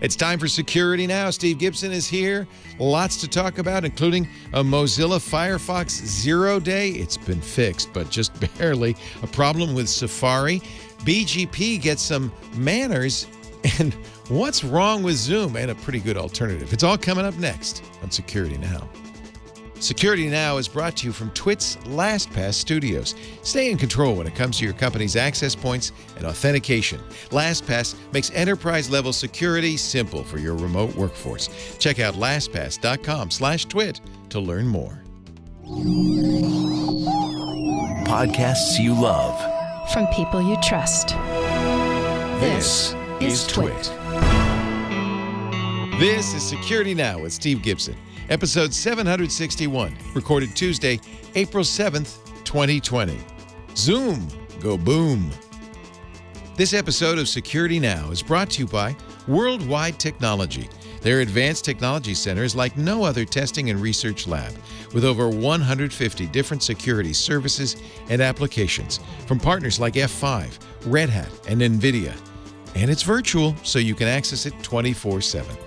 It's time for Security Now. Steve Gibson is here. Lots to talk about, including a Mozilla Firefox 0 day. It's been fixed, but just barely. A problem with Safari. BGP gets some manners. And what's wrong with Zoom? And a pretty good alternative. It's all coming up next on Security Now. Security Now is brought to you from TWiT's LastPass Studios. Stay in control when it comes to your company's access points and authentication. LastPass makes enterprise-level security simple for your remote workforce. Check out lastpass.com/twit to learn more. Podcasts you love. From people you trust. This is TWiT. This is Security Now with Steve Gibson. Episode 761, recorded Tuesday, April 7th, 2020. Zoom, go boom. This episode of Security Now is brought to you by Worldwide Technology. Their advanced technology center is like no other testing and research lab, with over 150 different security services and applications from partners like F5, Red Hat, and Nvidia. And it's virtual, so you can access it 24/7.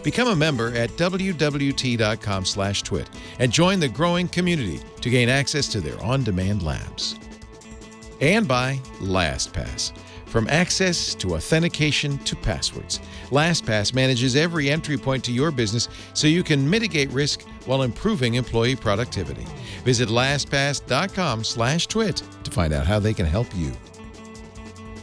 Become a member at wwt.com/twit and join the growing community to gain access to their on-demand labs. And by LastPass. From access to authentication to passwords, LastPass manages every entry point to your business so you can mitigate risk while improving employee productivity. Visit lastpass.com/twit to find out how they can help you.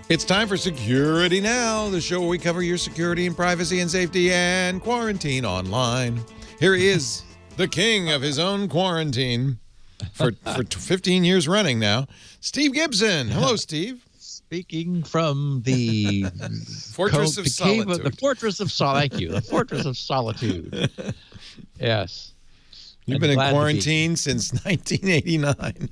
It's time for Security Now, the show where we cover your security and privacy and safety and quarantine online. Here he is, the king of his own quarantine for 15 years running now, Steve Gibson. Hello, Steve. Speaking from the Fortress of Solitude. The Fortress of Solitude. Thank you. The Fortress of Solitude. Yes. You've been in quarantine since 1989.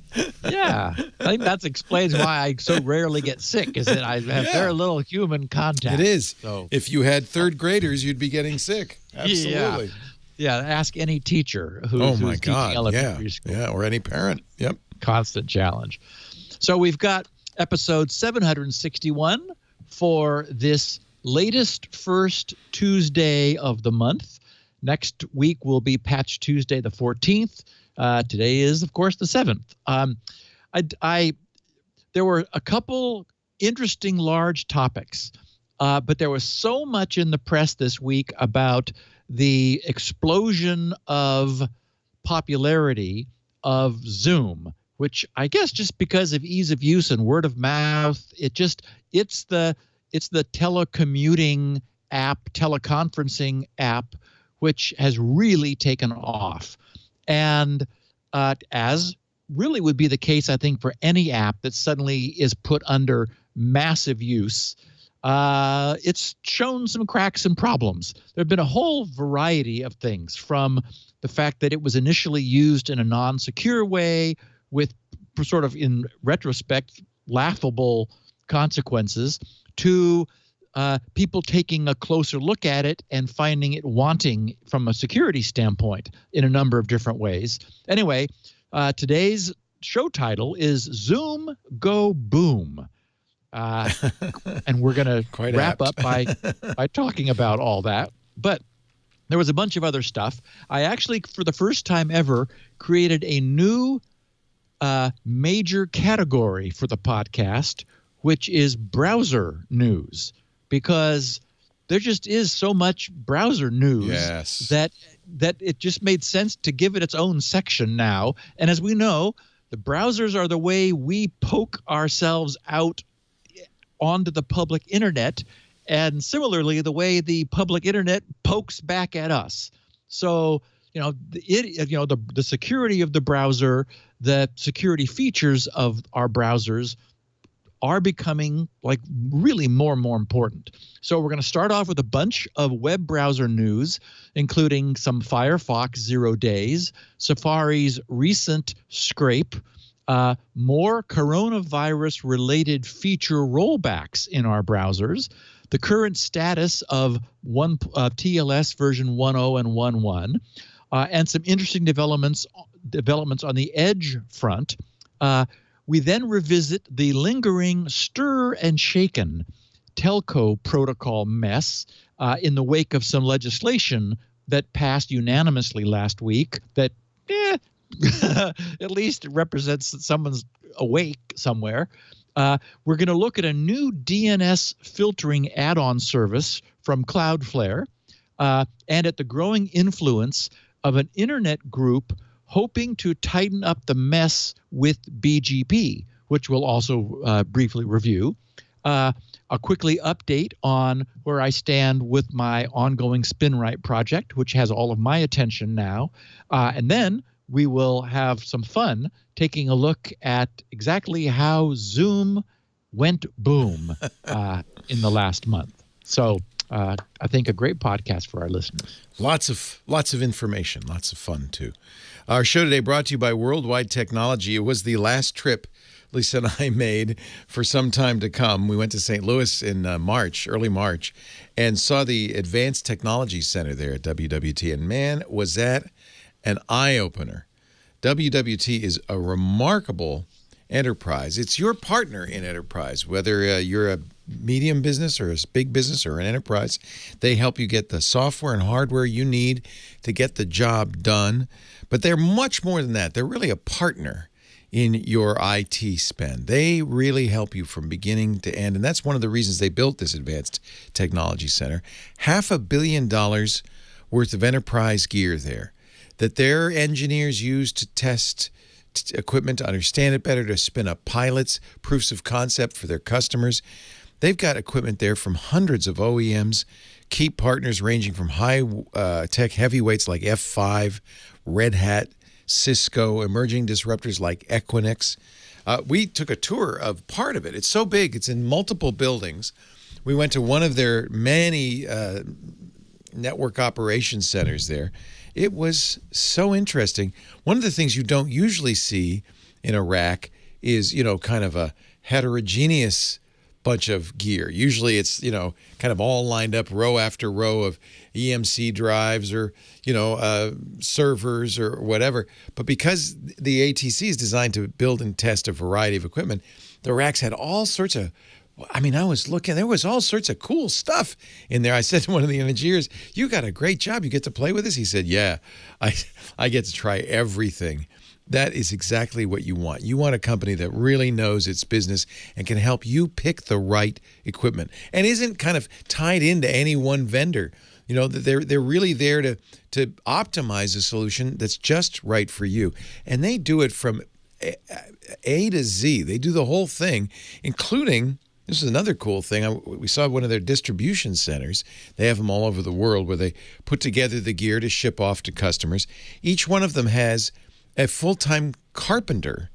Yeah. I think that explains why I so rarely get sick, is that I have very little human contact. It is. So, if you had third graders, you'd be getting sick. Absolutely. Yeah. Ask any teacher who's teaching elementary school. Yeah, or any parent. Yep. Constant challenge. So we've got episode 761 for this latest first Tuesday of the month. Next week will be Patch Tuesday, the 14th. Today is, of course, the 7th. There were a couple interesting large topics, but there was so much in the press this week about the explosion of popularity of Zoom, which I guess just because of ease of use and word of mouth, it's the telecommuting app, teleconferencing app, which has really taken off. And as really would be the case, I think, for any app that suddenly is put under massive use, it's shown some cracks and problems. There have been a whole variety of things, from the fact that it was initially used in a non-secure way with sort of, in retrospect, laughable consequences, to people taking a closer look at it and finding it wanting from a security standpoint in a number of different ways. Anyway, today's show title is Zoom, Go Boom. And we're going to wrap up by talking about all that. But there was a bunch of other stuff. I actually, for the first time ever, created a new major category for the podcast, which is browser news. Because there just is so much browser news that it just made sense to give it its own section now. And as we know, the browsers are the way we poke ourselves out onto the public internet, and similarly, the way the public internet pokes back at us. So, the security of the browser, the security features of our browsers are becoming really more and more important. So we're going to start off with a bunch of web browser news, including some Firefox 0 days, Safari's recent scrape, more coronavirus-related feature rollbacks in our browsers, the current status of TLS version 1.0 and 1.1, and some interesting developments on the Edge front. We then revisit the lingering stir and shaken telco protocol mess in the wake of some legislation that passed unanimously last week that at least represents that someone's awake somewhere. We're going to look at a new DNS filtering add-on service from Cloudflare and at the growing influence of an internet group hoping to tighten up the mess with BGP, which we'll also briefly review. I'll quickly update on where I stand with my ongoing SpinRite project, which has all of my attention now. And then we will have some fun taking a look at exactly how Zoom went boom in the last month. So I think a great podcast for our listeners. Lots of information, lots of fun too. Our show today brought to you by Worldwide Technology. It was the last trip Lisa and I made for some time to come. We went to St. Louis in early March, and saw the Advanced Technology Center there at WWT. And man, was that an eye-opener. WWT is a remarkable enterprise. It's your partner in enterprise, whether you're a medium business or a big business or an enterprise. They help you get the software and hardware you need to get the job done. But they're much more than that. They're really a partner in your IT spend. They really help you from beginning to end. And that's one of the reasons they built this Advanced Technology Center. $500 million worth of enterprise gear there that their engineers use to test equipment, to understand it better, to spin up pilots, proofs of concept for their customers. They've got equipment there from hundreds of OEMs, key partners ranging from high-tech heavyweights like F5, Red Hat, Cisco, emerging disruptors like Equinix. We took a tour of part of it. It's so big. It's in multiple buildings. We went to one of their many network operations centers there. It was so interesting. One of the things you don't usually see in a rack is, kind of a heterogeneous bunch of gear. Usually it's, kind of all lined up row after row of EMC drives or, servers or whatever. But because the ATC is designed to build and test a variety of equipment, the racks had all sorts of, I was looking, there was all sorts of cool stuff in there. I said to one of the engineers, "You got a great job. You get to play with this?" He said, "Yeah, I get to try everything." That is exactly what you want. You want a company that really knows its business and can help you pick the right equipment and isn't kind of tied into any one vendor. They're really there to optimize a solution that's just right for you. And they do it from A to Z. They do the whole thing, including, this is another cool thing. We saw one of their distribution centers. They have them all over the world where they put together the gear to ship off to customers. Each one of them has a full-time carpenter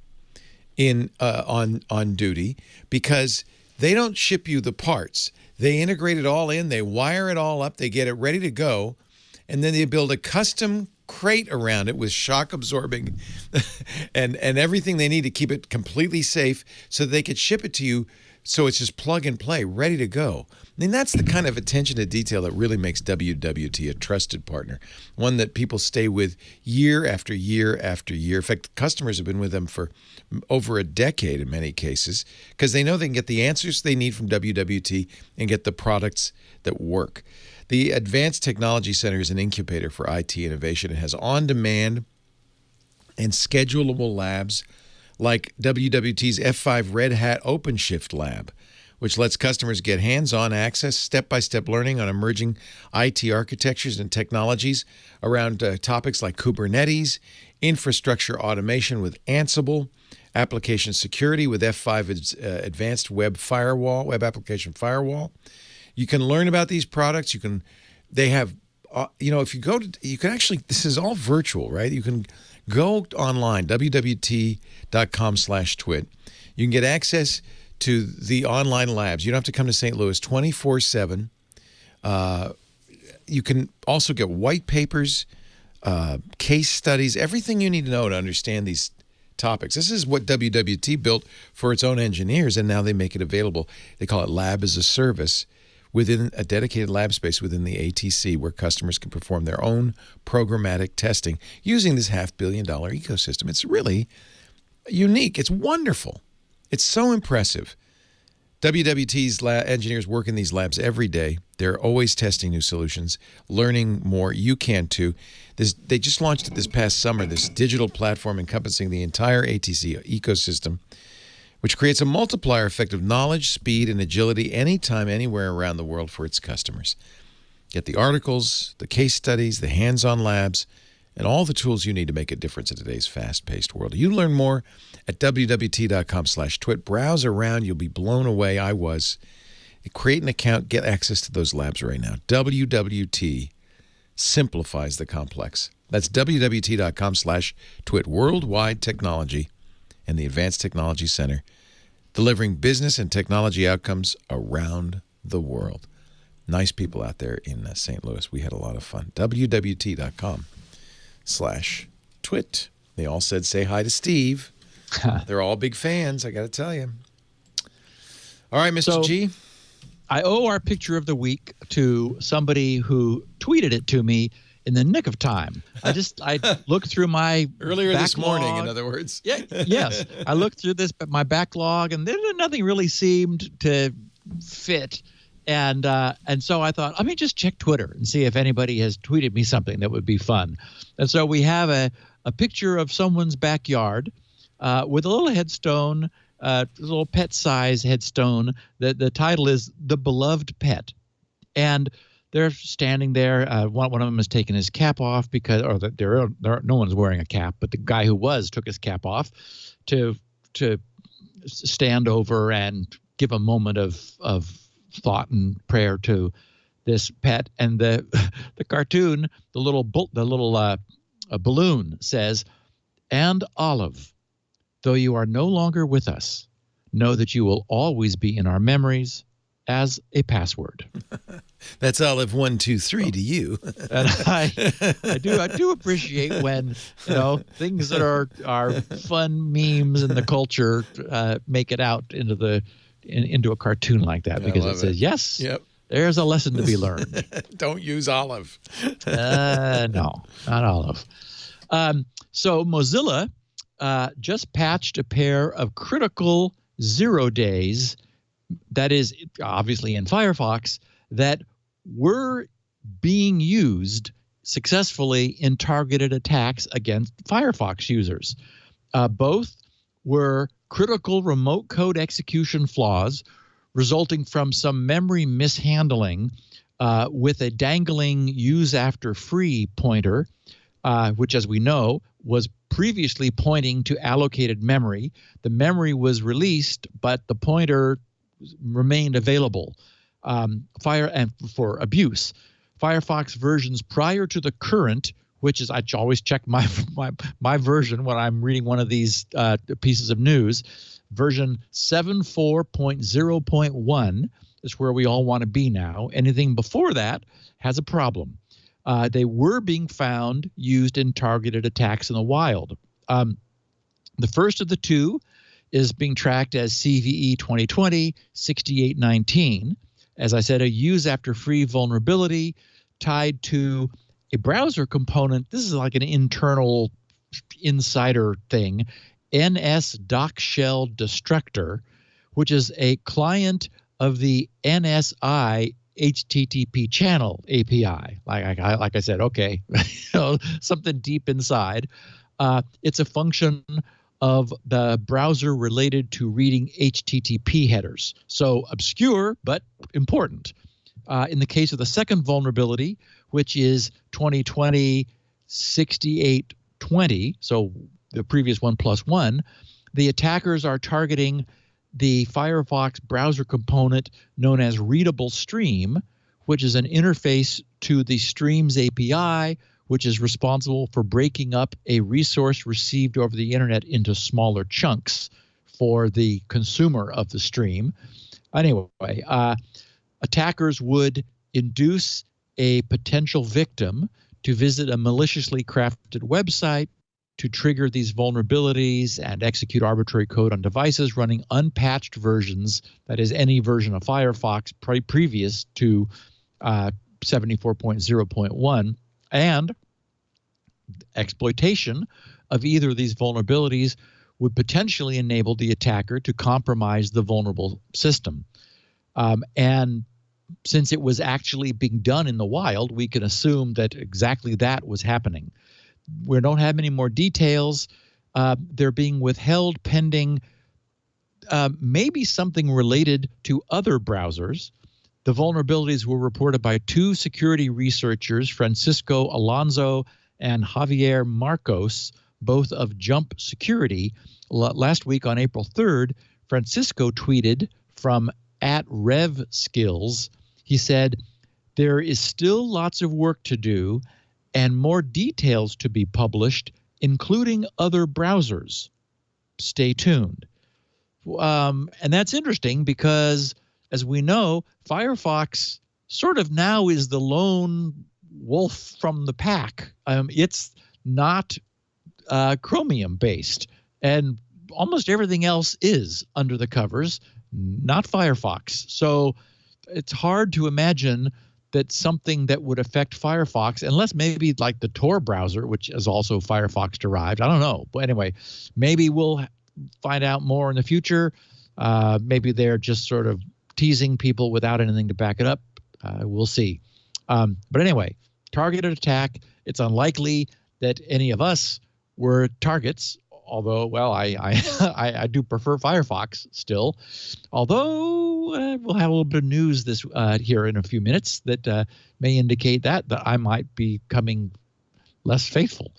on duty because they don't ship you the parts. They integrate it all in. They wire it all up. They get it ready to go. And then they build a custom crate around it with shock absorbing and everything they need to keep it completely safe so that they could ship it to you. So it's just plug and play, ready to go. That's the kind of attention to detail that really makes WWT a trusted partner, one that people stay with year after year after year. In fact, customers have been with them for over a decade in many cases because they know they can get the answers they need from WWT and get the products that work. The Advanced Technology Center is an incubator for IT innovation. It has on-demand and schedulable labs like WWT's F5 Red Hat OpenShift Lab, which lets customers get hands-on access, step-by-step learning on emerging IT architectures and technologies around topics like Kubernetes, infrastructure automation with Ansible, application security with F5 Advanced Web Application Firewall. You can learn about these products. They have, if you go to, you can actually, this is all virtual, right? You can go online, wwt.com/twit. You can get access to the online labs. You don't have to come to St. Louis 24/7. You can also get white papers, case studies, everything you need to know to understand these topics. This is what WWT built for its own engineers, and now they make it available. They call it Lab as a Service within a dedicated lab space within the ATC where customers can perform their own programmatic testing using this $500 million ecosystem. It's really unique. It's wonderful. It's so impressive. WWT's engineers work in these labs every day. They're always testing new solutions, learning more. You can too. They just launched it this past summer, this digital platform encompassing the entire ATC ecosystem, which creates a multiplier effect of knowledge, speed, and agility anytime, anywhere around the world for its customers. Get the articles, the case studies, the hands-on labs, and all the tools you need to make a difference in today's fast-paced world. You learn more at wwt.com/twit. Browse around. You'll be blown away. I was. Create an account. Get access to those labs right now. WWT simplifies the complex. That's wwt.com/twit. Worldwide technology and the Advanced Technology Center, delivering business and technology outcomes around the world. Nice people out there in St. Louis. We had a lot of fun. wwt.com/twit. They all said, say hi to Steve. They're all big fans, I got to tell you. All right, Mr. G. I owe our picture of the week to somebody who tweeted it to me in the nick of time. I looked through my earlier backlog. This morning, in other words. Yes. I looked through my backlog, and then nothing really seemed to fit. And so I thought, let me just check Twitter and see if anybody has tweeted me something that would be fun. And so we have a picture of someone's backyard with a little headstone, a little pet-size headstone. The title is "The Beloved Pet," and they're standing there. One of them has taken his cap off no one's wearing a cap, but the guy who took his cap off to stand over and give a moment of thought and prayer to this pet. And the cartoon, the little balloon says, "And Olive, though you are no longer with us, know that you will always be in our memories as a password." That's Olive 123 to you. And I do appreciate when things that are fun memes in the culture make it out into a cartoon like that, because it says, yes, yep, there's a lesson to be learned. Don't use Olive. No, not Olive. So Mozilla just patched a pair of critical 0 days, that is obviously in Firefox, that were being used successfully in targeted attacks against Firefox users. Both were critical remote code execution flaws resulting from some memory mishandling with a dangling use after free pointer, which, as we know, was previously pointing to allocated memory. The memory was released, but the pointer remained available for abuse. Firefox versions prior to the current, which is, I always check my version when I'm reading one of these pieces of news, version 7.4.0.1 is where we all want to be now. Anything before that has a problem. They were being found used in targeted attacks in the wild. The first of the two is being tracked as CVE 2020-6819. As I said, a use after free vulnerability tied to a browser component. This is like an internal insider thing, NS-Doc-Shell Destructor, which is a client of the NSI HTTP channel API. Like I said, okay, something deep inside. It's a function of the browser related to reading HTTP headers. So obscure, but important. In the case of the second vulnerability, which is 2020-6820, so the previous one plus one, the attackers are targeting the Firefox browser component known as Readable Stream, which is an interface to the Streams API, which is responsible for breaking up a resource received over the internet into smaller chunks for the consumer of the stream. Anyway, attackers would induce a potential victim to visit a maliciously crafted website to trigger these vulnerabilities and execute arbitrary code on devices running unpatched versions, that is any version of Firefox previous to 74.0.1, and exploitation of either of these vulnerabilities would potentially enable the attacker to compromise the vulnerable system. And since it was actually being done in the wild, we can assume that exactly that was happening. We don't have any more details. They're being withheld pending maybe something related to other browsers. The vulnerabilities were reported by two security researchers, Francisco Alonso and Javier Marcos, both of Jump Security. Last week on April 3rd, Francisco tweeted from @RevSkills. He said, "There is still lots of work to do and more details to be published, including other browsers. Stay tuned." And that's interesting because, as we know, Firefox sort of now is the lone wolf from the pack. It's not Chromium based, and almost everything else is under the covers, not Firefox. So it's hard to imagine that something that would affect Firefox, unless maybe like the Tor browser, which is also Firefox derived. I don't know. But anyway, maybe we'll find out more in the future. Maybe they're just sort of teasing people without anything to back it up. We'll see. But anyway, targeted attack. It's unlikely that any of us were targets, although, well, I do prefer Firefox still. Although we'll have a little bit of news this here in a few minutes that may indicate that I might be becoming less faithful.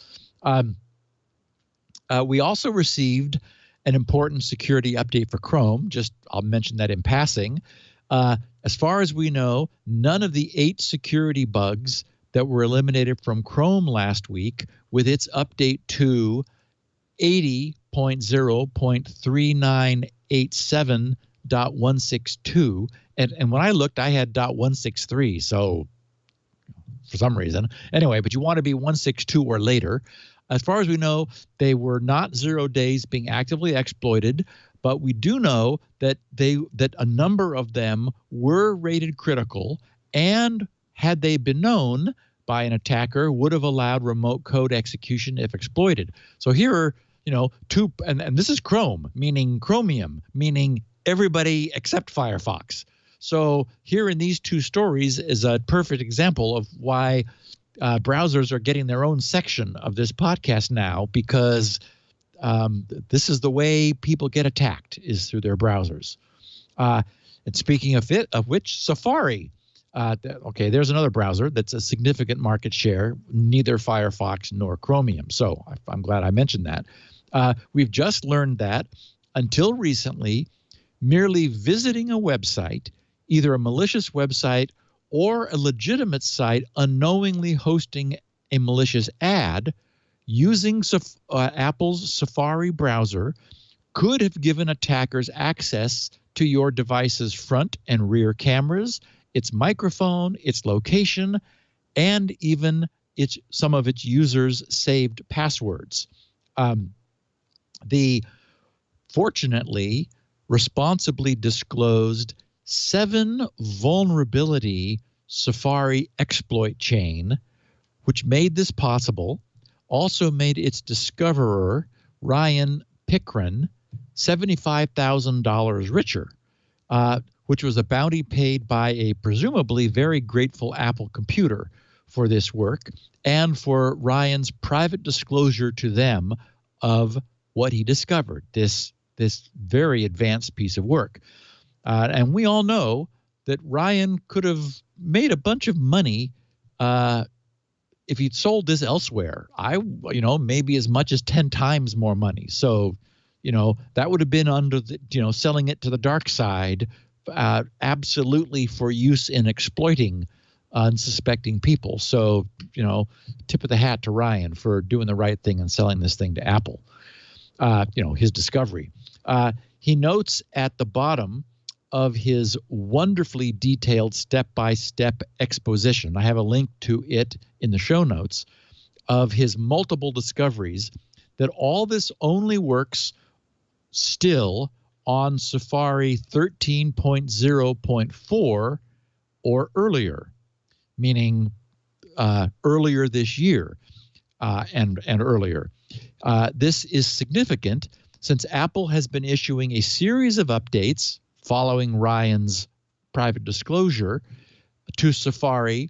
We also received an important security update for Chrome. I'll mention that in passing. As far as we know, none of the 8 security bugs that were eliminated from Chrome last week with its update to 80.0.3987.162. And when I looked, I had .163. So for some reason. Anyway, but you want to be 162 or later. As far as we know, they were not 0 days being actively exploited, but we do know that a number of them were rated critical, and had they been known by an attacker, would have allowed remote code execution if exploited. So here are, two, and this is Chrome, meaning Chromium, meaning everybody except Firefox. So here in these two stories is a perfect example of why browsers are getting their own section of this podcast now, because this is the way people get attacked, is through their browsers. And speaking of which, Safari. Okay, there's another browser that's a significant market share, neither Firefox nor Chromium. So I'm glad I mentioned that. We've just learned that until recently, merely visiting a website, either a malicious website or a legitimate site unknowingly hosting a malicious ad using Apple's Safari browser, could have given attackers access to your device's front and rear cameras, its microphone, its location, and even some of its users' saved passwords. Fortunately, Responsibly disclosed 7 vulnerability Safari exploit chain, which made this possible, also made its discoverer, Ryan Pickren, $75,000 richer, which was a bounty paid by a presumably very grateful Apple computer for this work, and for Ryan's private disclosure to them of what he discovered, this very advanced piece of work. And we all know that Ryan could have made a bunch of money if he'd sold this elsewhere. Maybe as much as 10 times more money. So, that would have been under the, selling it to the dark side, absolutely for use in exploiting unsuspecting people. So, tip of the hat to Ryan for doing the right thing and selling this thing to Apple. His discovery. He notes at the bottom of his wonderfully detailed step-by-step exposition, I have a link to it in the show notes, of his multiple discoveries, that all this only works still on Safari 13.0.4 or earlier, meaning earlier this year and earlier. This is significant since Apple has been issuing a series of updates following Ryan's private disclosure to Safari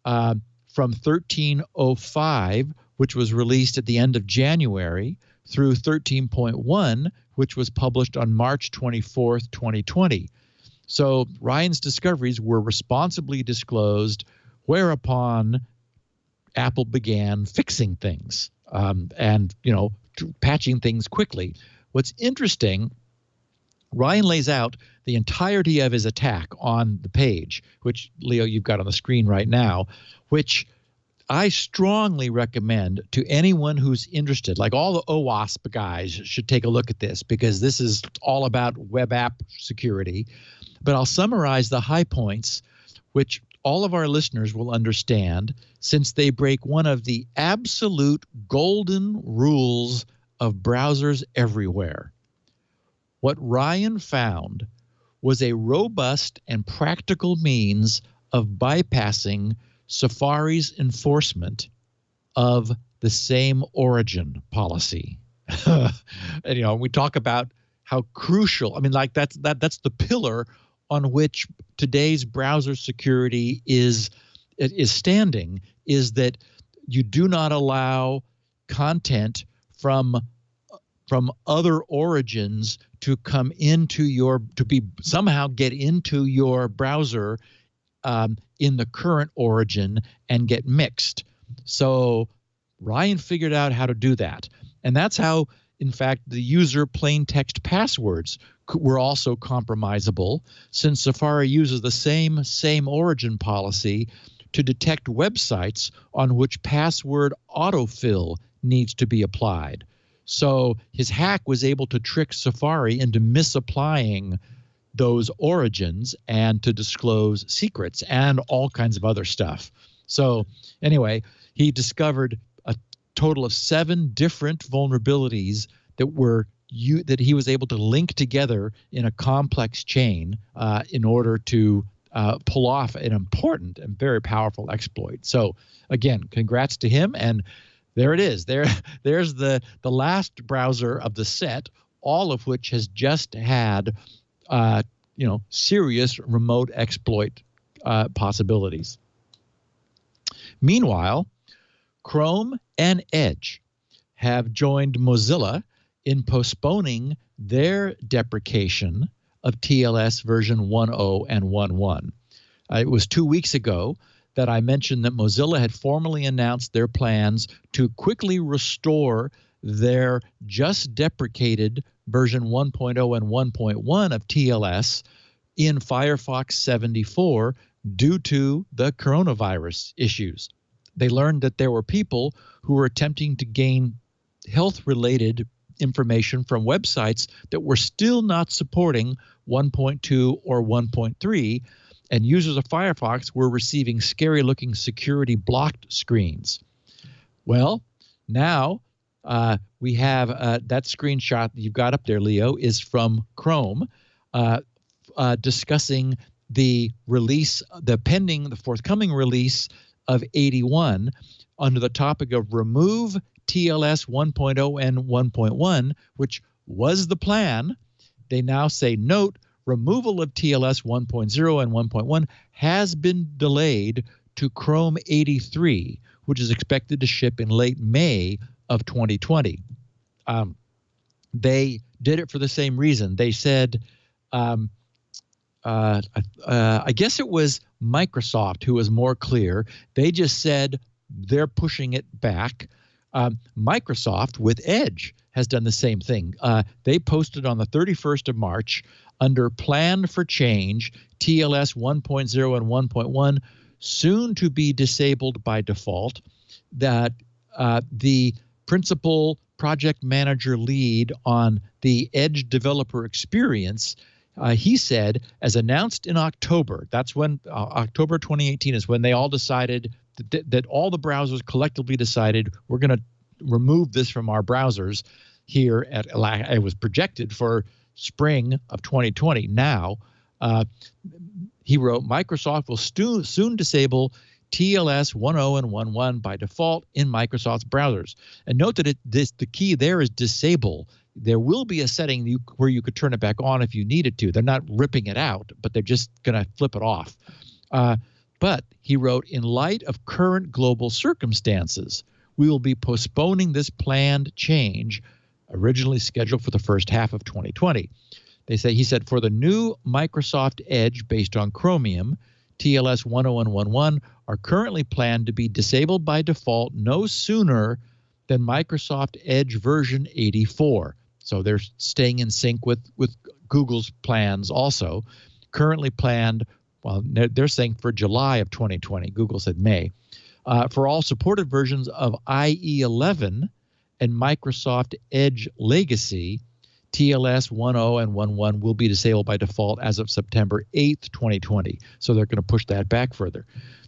from 13.05, which was released at the end of January, through 13.1, which was published on March 24th, 2020. So Ryan's discoveries were responsibly disclosed, whereupon Apple began fixing things and, patching things quickly. What's interesting, Ryan lays out the entirety of his attack on the page, which, Leo, you've got on the screen right now, which I strongly recommend to anyone who's interested. Like all the OWASP guys should take a look at this, because this is all about web app security. But I'll summarize the high points, which all of our listeners will understand, since they break one of the absolute golden rules of browsers everywhere. What Ryan found was a robust and practical means of bypassing Safari's enforcement of the same origin policy. And, we talk about how crucial, that's the pillar on which today's browser security is standing, is that you do not allow content from other origins to come into somehow get into your browser in the current origin and get mixed. So Ryan figured out how to do that. And that's how, in fact, the user plain text passwords were also compromisable, since Safari uses the same origin policy to detect websites on which password autofill needs to be applied. So his hack was able to trick Safari into misapplying those origins and to disclose secrets and all kinds of other stuff. So anyway, he discovered a total of 7 different vulnerabilities that he was able to link together in a complex chain in order to pull off an important and very powerful exploit. So again, congrats to him. And there it is. There's the last browser of the set, all of which has just had serious remote exploit possibilities. Meanwhile, Chrome and Edge have joined Mozilla in postponing their deprecation of TLS version 1.0 and 1.1. It was 2 weeks ago that I mentioned that Mozilla had formally announced their plans to quickly restore their just deprecated version 1.0 and 1.1 of TLS in Firefox 74 due to the coronavirus issues. They learned that there were people who were attempting to gain health-related information from websites that were still not supporting 1.2 or 1.3, and users of Firefox were receiving scary-looking security blocked screens. Well, now we have that screenshot that you've got up there, Leo, is from Chrome, discussing the forthcoming release of 81 under the topic of remove TLS 1.0 and 1.1, which was the plan. They now say, note, removal of TLS 1.0 and 1.1 has been delayed to Chrome 83, which is expected to ship in late May of 2020. They did it for the same reason. They said, I guess it was Microsoft who was more clear. They just said they're pushing it back. Microsoft with Edge has done the same thing. They posted on the 31st of March under Plan for Change, TLS 1.0 and 1.1, soon to be disabled by default, that the principal project manager lead on the Edge developer experience, he said, as announced in October, that's when October 2018 is when they all decided that all the browsers collectively decided we're going to remove this from our browsers here it was projected for spring of 2020. Now, he wrote, Microsoft will soon disable TLS 1.0 and 1.1 by default in Microsoft's browsers. And note that the key there is disable. There will be a setting where you could turn it back on if you needed to. They're not ripping it out, but they're just going to flip it off. But he wrote, in light of current global circumstances, we will be postponing this planned change, originally scheduled for the first half of 2020. He said, for the new Microsoft Edge based on Chromium, TLS 10111 are currently planned to be disabled by default no sooner than Microsoft Edge version 84. So they're staying in sync with Google's plans also. Currently planned, well, they're saying for July of 2020. Google said May. For all supported versions of IE 11 and Microsoft Edge Legacy, TLS 10 and 11 will be disabled by default as of September 8th, 2020. So they're going to push that back further.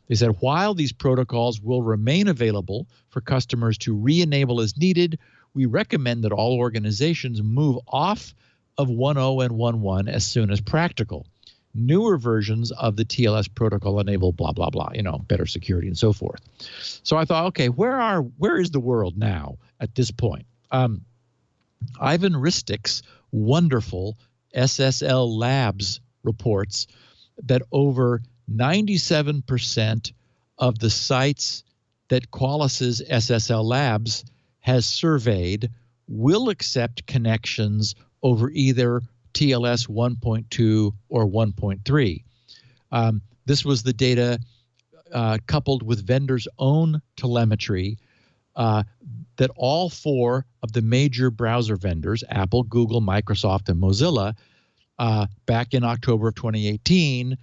They said, while these protocols will remain available for customers to re-enable as needed, we recommend that all organizations move off of 10 and 11 as soon as practical. Newer versions of the TLS protocol enable blah, blah, blah, better security and so forth. So I thought, okay, where is the world now at this point? Ivan Ristik's wonderful SSL Labs reports that over 97% of the sites that Qualys's SSL Labs has surveyed will accept connections over either TLS 1.2 or 1.3. This was the data coupled with vendors' own telemetry that all four of the major browser vendors, Apple, Google, Microsoft, and Mozilla, back in October of 2018,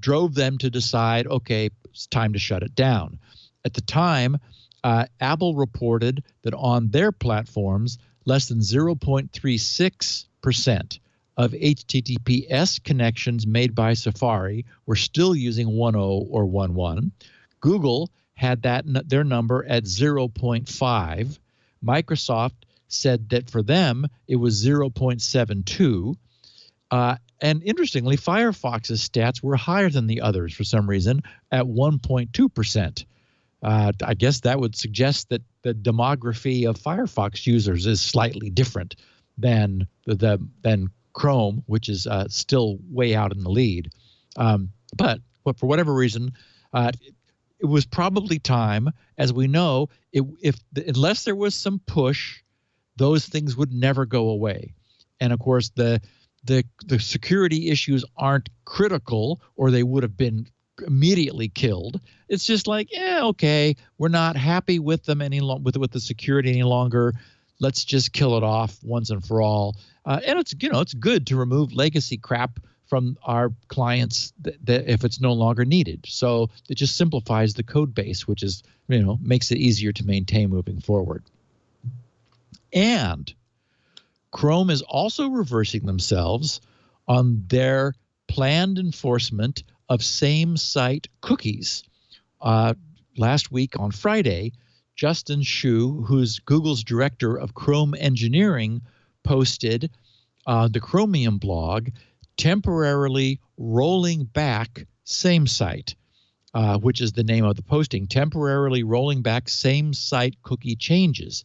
drove them to decide, okay, it's time to shut it down. At the time, Apple reported that on their platforms, less than 0.36% of HTTPS connections made by Safari were still using 10 or 11. Google had their number at 0.5. Microsoft said that for them, it was 0.72. And interestingly, Firefox's stats were higher than the others for some reason at 1.2%. I guess that would suggest that the demography of Firefox users is slightly different than Chrome, which is still way out in the lead. But for whatever reason, it was probably time. As we know, unless there was some push, those things would never go away. And of course, the security issues aren't critical, or they would have been immediately killed. It's just like, okay, we're not happy with them with the security any longer. Let's just kill it off once and for all. And it's good to remove legacy crap from our clients that if it's no longer needed. So it just simplifies the code base, which is, makes it easier to maintain moving forward. And Chrome is also reversing themselves on their planned enforcement of same-site cookies. Last week on Friday, Justin Shu, who's Google's director of Chrome engineering, posted the Chromium blog temporarily rolling back same-site, which is the name of the posting, temporarily rolling back same-site cookie changes.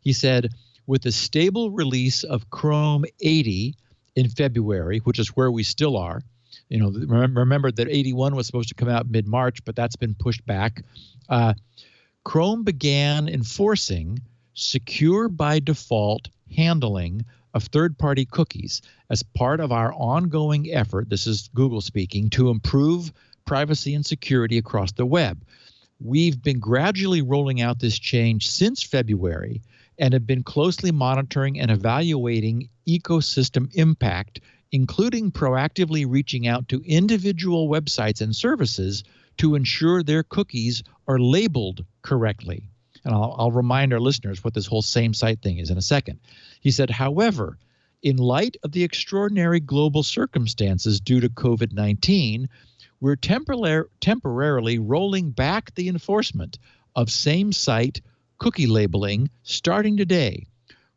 He said, with the stable release of Chrome 80 in February, which is where we still are, remember that 81 was supposed to come out mid-March, but that's been pushed back. Chrome began enforcing secure by default handling of third-party cookies as part of our ongoing effort, this is Google speaking, to improve privacy and security across the web. We've been gradually rolling out this change since February and have been closely monitoring and evaluating ecosystem impact, including proactively reaching out to individual websites and services to ensure their cookies are labeled correctly. And I'll remind our listeners what this whole same site thing is in a second. He said, however, in light of the extraordinary global circumstances due to COVID-19, we're temporarily rolling back the enforcement of same-site cookie labeling starting today.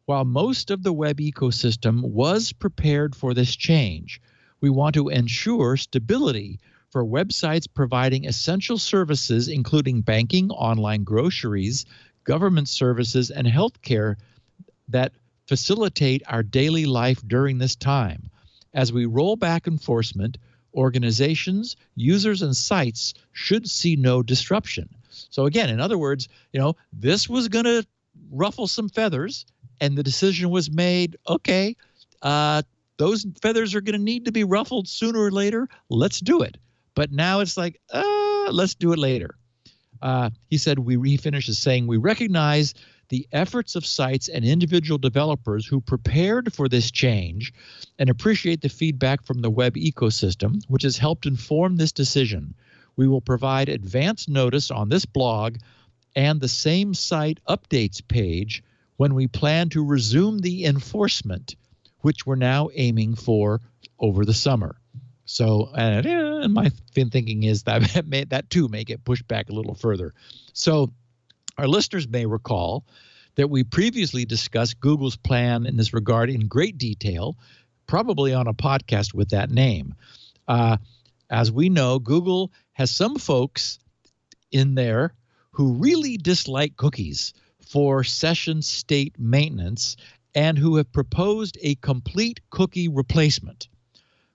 While most of the web ecosystem was prepared for this change, we want to ensure stability for websites providing essential services, including banking, online groceries, government services, and healthcare, that facilitate our daily life during this time. As we roll back enforcement, organizations, users, and sites should see no disruption. So again, in other words, this was going to ruffle some feathers, and the decision was made, okay, those feathers are going to need to be ruffled sooner or later. Let's do it. But now it's like, let's do it later. He said, he finishes saying, we recognize the efforts of sites and individual developers who prepared for this change and appreciate the feedback from the web ecosystem, which has helped inform this decision. We will provide advance notice on this blog and the same site updates page when we plan to resume the enforcement, which we're now aiming for over the summer. So, and my thinking is that too may get pushed back a little further. So our listeners may recall that we previously discussed Google's plan in this regard in great detail, probably on a podcast with that name. As we know, Google has some folks in there who really dislike cookies for session state maintenance and who have proposed a complete cookie replacement.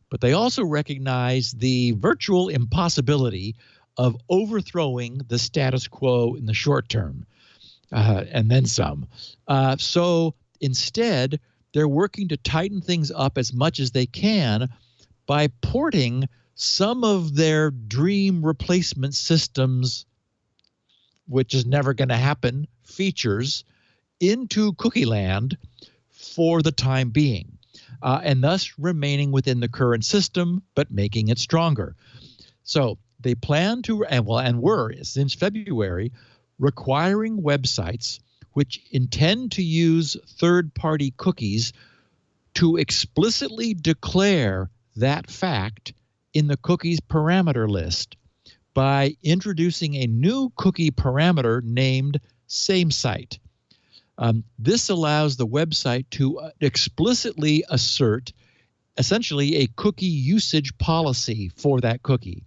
But they also recognize the virtual impossibility of overthrowing the status quo in the short term, and then some. So instead, they're working to tighten things up as much as they can by porting some of their dream replacement systems, which is never going to happen, features into cookie land for the time being, and thus remaining within the current system, but making it stronger. So they plan to, and were since February, requiring websites which intend to use third-party cookies to explicitly declare that fact in the cookies parameter list by introducing a new cookie parameter named SameSite. This allows the website to explicitly assert essentially a cookie usage policy for that cookie.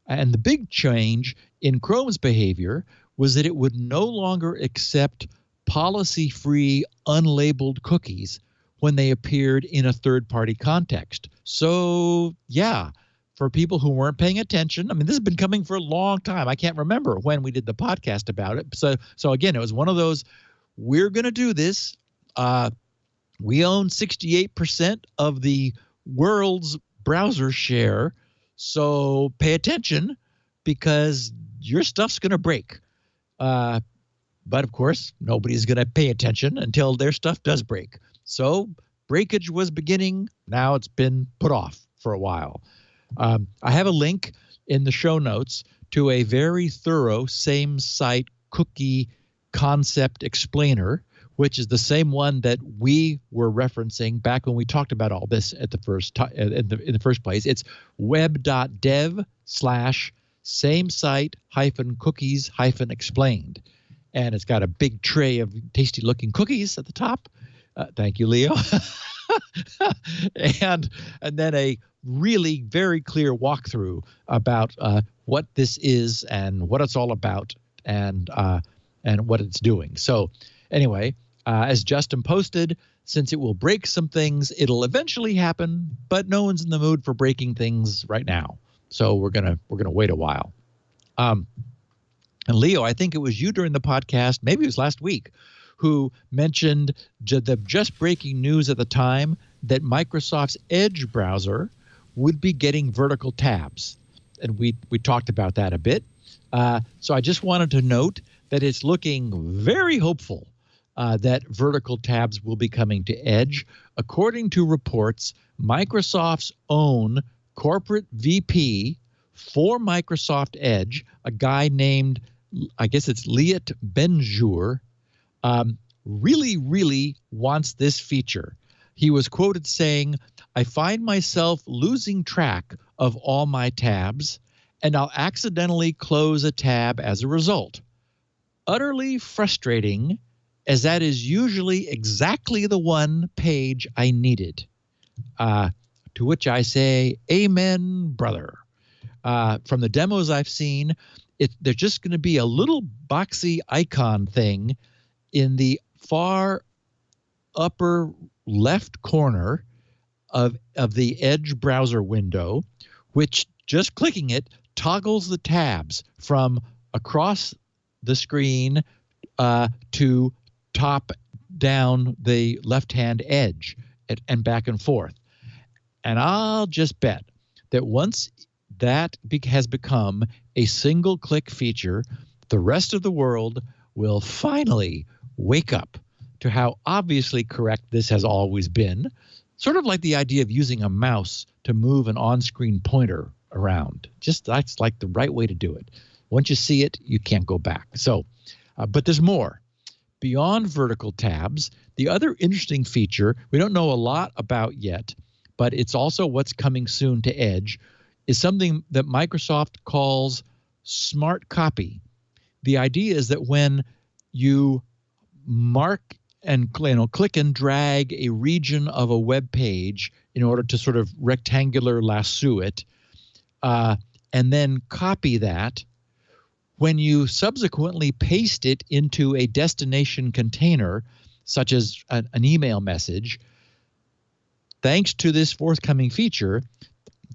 And the big change in Chrome's behavior was that it would no longer accept policy-free, unlabeled cookies when they appeared in a third-party context. So, yeah, for people who weren't paying attention, I mean, this has been coming for a long time. I can't remember when we did the podcast about it. So again, it was one of those, we're going to do this. We own 68% of the world's browser share, so pay attention because your stuff's going to break. But of course, nobody's going to pay attention until their stuff does break. So breakage was beginning. Now it's been put off for a while. I have a link in the show notes to a very thorough same-site cookie concept explainer, which is the same one that we were referencing back when we talked about all this at the in the first place. It's web.dev/samesite-cookies-explained. And it's got a big tray of tasty-looking cookies at the top. Thank you, Leo. and then a really very clear walkthrough about what this is and what it's all about and what it's doing. So anyway, as Justin posted, since it will break some things, it'll eventually happen, but no one's in the mood for breaking things right now. So we're gonna wait a while. And Leo, I think it was you during the podcast, maybe it was last week, who mentioned the just breaking news at the time that Microsoft's Edge browser would be getting vertical tabs. And we talked about that a bit. So I just wanted to note that it's looking very hopeful that vertical tabs will be coming to Edge. According to reports, Microsoft's own corporate VP for Microsoft Edge, a guy named, I guess it's Liat Benjour, really, really wants this feature. He was quoted saying, "I find myself losing track of all my tabs, and I'll accidentally close a tab as a result. Utterly frustrating, as that is usually exactly the one page I needed." To which I say, amen, brother. From the demos I've seen, there's just going to be a little boxy icon thing in the far upper left corner of the Edge browser window, which just clicking it toggles the tabs from across the screen to top down the left-hand edge and back and forth. And I'll just bet that once that has become a single-click feature, the rest of the world will finally wake up to how obviously correct this has always been, sort of like the idea of using a mouse to move an on-screen pointer around. Just that's like the right way to do it. Once you see it, you can't go back. So, but there's more. Beyond vertical tabs, the other interesting feature we don't know a lot about yet, but it's also what's coming soon to Edge, is something that Microsoft calls smart copy. The idea is that when you mark and click and drag a region of a web page in order to sort of rectangular lasso it, and then copy that, when you subsequently paste it into a destination container, such as an email message, thanks to this forthcoming feature,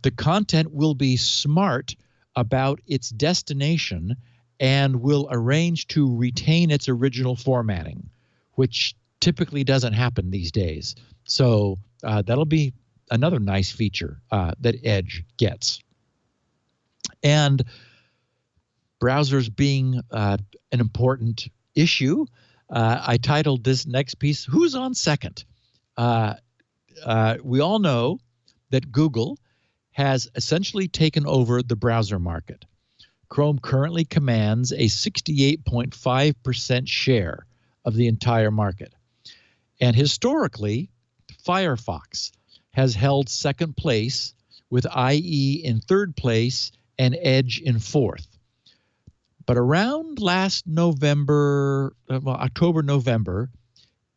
the content will be smart about its destination and will arrange to retain its original formatting, which typically doesn't happen these days. So that'll be another nice feature that Edge gets. And browsers being an important issue, I titled this next piece, Who's on Second? We all know that Google has essentially taken over the browser market. Chrome currently commands a 68.5% share of the entire market. And historically, Firefox has held second place, with IE in third place and Edge in fourth. But around last November, October, November,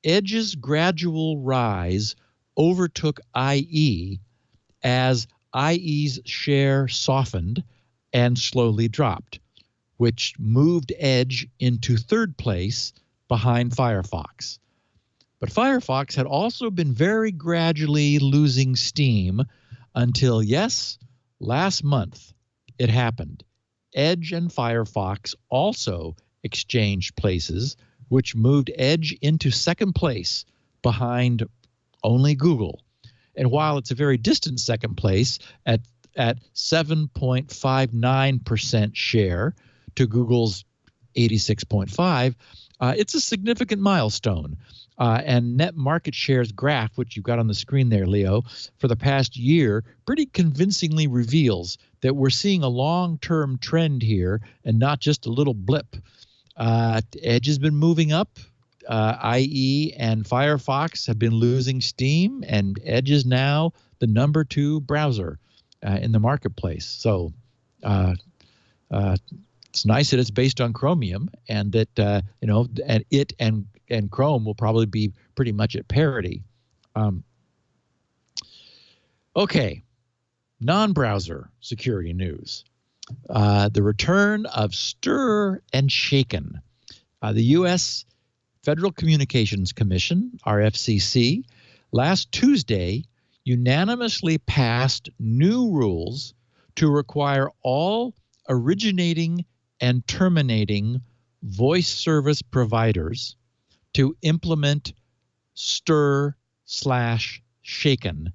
Edge's gradual rise overtook IE as IE's share softened and slowly dropped, which moved Edge into third place behind Firefox. But Firefox had also been very gradually losing steam until, yes, last month it happened. Edge and Firefox also exchanged places, which moved Edge into second place behind only Google. And while it's a very distant second place at 7.59% share to Google's 86.5%, it's a significant milestone. And net market shares graph, which you've got on the screen there, Leo, for the past year, pretty convincingly reveals that we're seeing a long-term trend here and not just a little blip. Edge has been moving up. IE and Firefox have been losing steam, and Edge is now the number 2 browser in the marketplace. So it's nice that it's based on Chromium, and that and it and Chrome will probably be pretty much at parity. Okay, non-browser security news. The return of Stir and Shaken. The U.S. Federal Communications Commission, RFCC, last Tuesday unanimously passed new rules to require all originating and terminating voice service providers to implement Stir/Shaken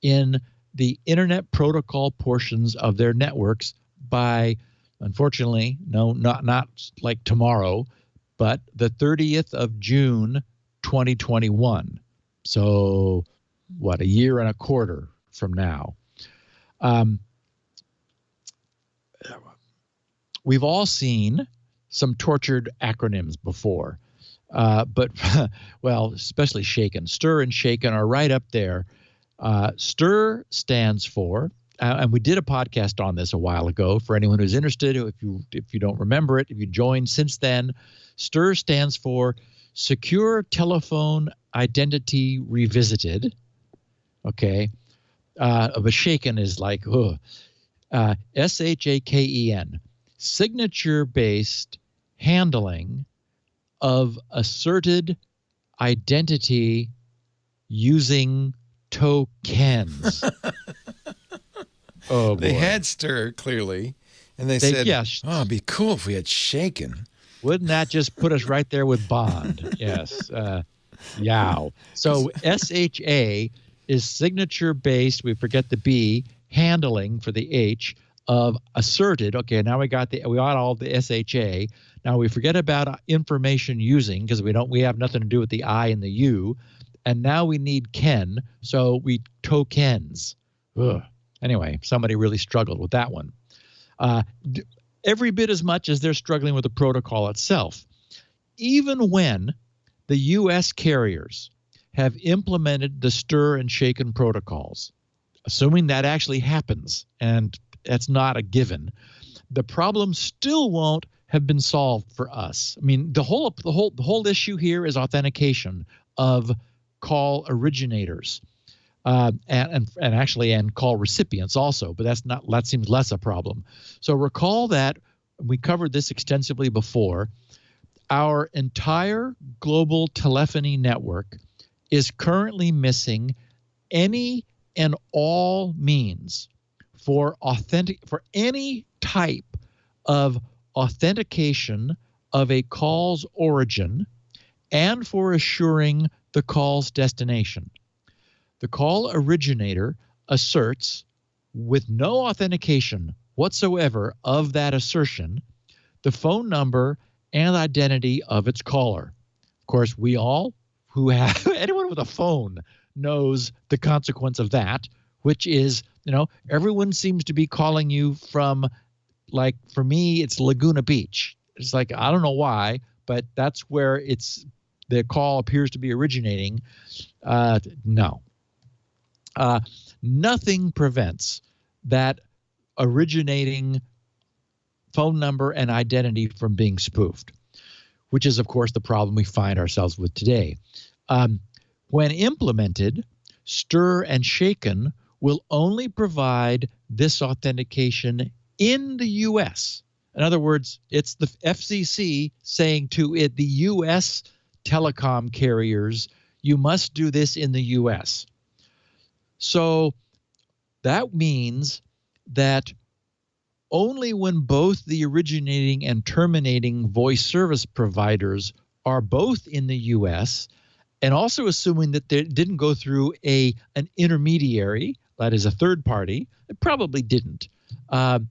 in the Internet Protocol portions of their networks by, unfortunately, not like tomorrow, but the 30th of June, 2021. So, what, a year and a quarter from now. We've all seen some tortured acronyms before, but, well, especially Shaken. Stir and Shaken are right up there. Stir stands for, and we did a podcast on this a while ago for anyone who's interested. If you don't remember it, if you joined since then, Stir stands for Secure Telephone Identity Revisited. Okay. But Shaken is like, SHAKEN, signature-based handling of asserted identity using tokens. Oh, boy. They had stir, clearly, and they said, yes. oh, it'd be cool if we had shaken. Wouldn't that just put us right there with Bond? Yes. Yow. So SHA is signature-based, we forget the B, handling for the H of asserted. Okay, now we got all the SHA. Now we forget about information using because we have nothing to do with the I and the U. And now we need Ken, so we tokens. Ugh. Anyway, somebody really struggled with that one. Every bit as much as they're struggling with the protocol itself. Even when the U.S. carriers have implemented the stir and shaken protocols, assuming that actually happens, and that's not a given, the problem still won't have been solved for us. I mean, the whole issue here is authentication of call originators, and call recipients also, but that seems less a problem. So recall that we covered this extensively before. Our entire global telephony network is currently missing any and all means for any type of authentication of a call's origin and for assuring the call's destination. The call originator asserts, with no authentication whatsoever of that assertion, the phone number and identity of its caller. Of course, we all who have anyone with a phone knows the consequence of that, which is, everyone seems to be calling you from, like, for me, it's Laguna Beach. It's like, I don't know why, but that's where the call appears to be originating. No. Nothing prevents that originating phone number and identity from being spoofed, which is, of course, the problem we find ourselves with today. When implemented, stir and shaken will only provide this authentication in the U.S. In other words, it's the FCC saying to the U.S. telecom carriers, you must do this in the U.S. So that means that only when both the originating and terminating voice service providers are both in the U.S., and also assuming that they didn't go through an intermediary, that is a third party, it probably didn't. Only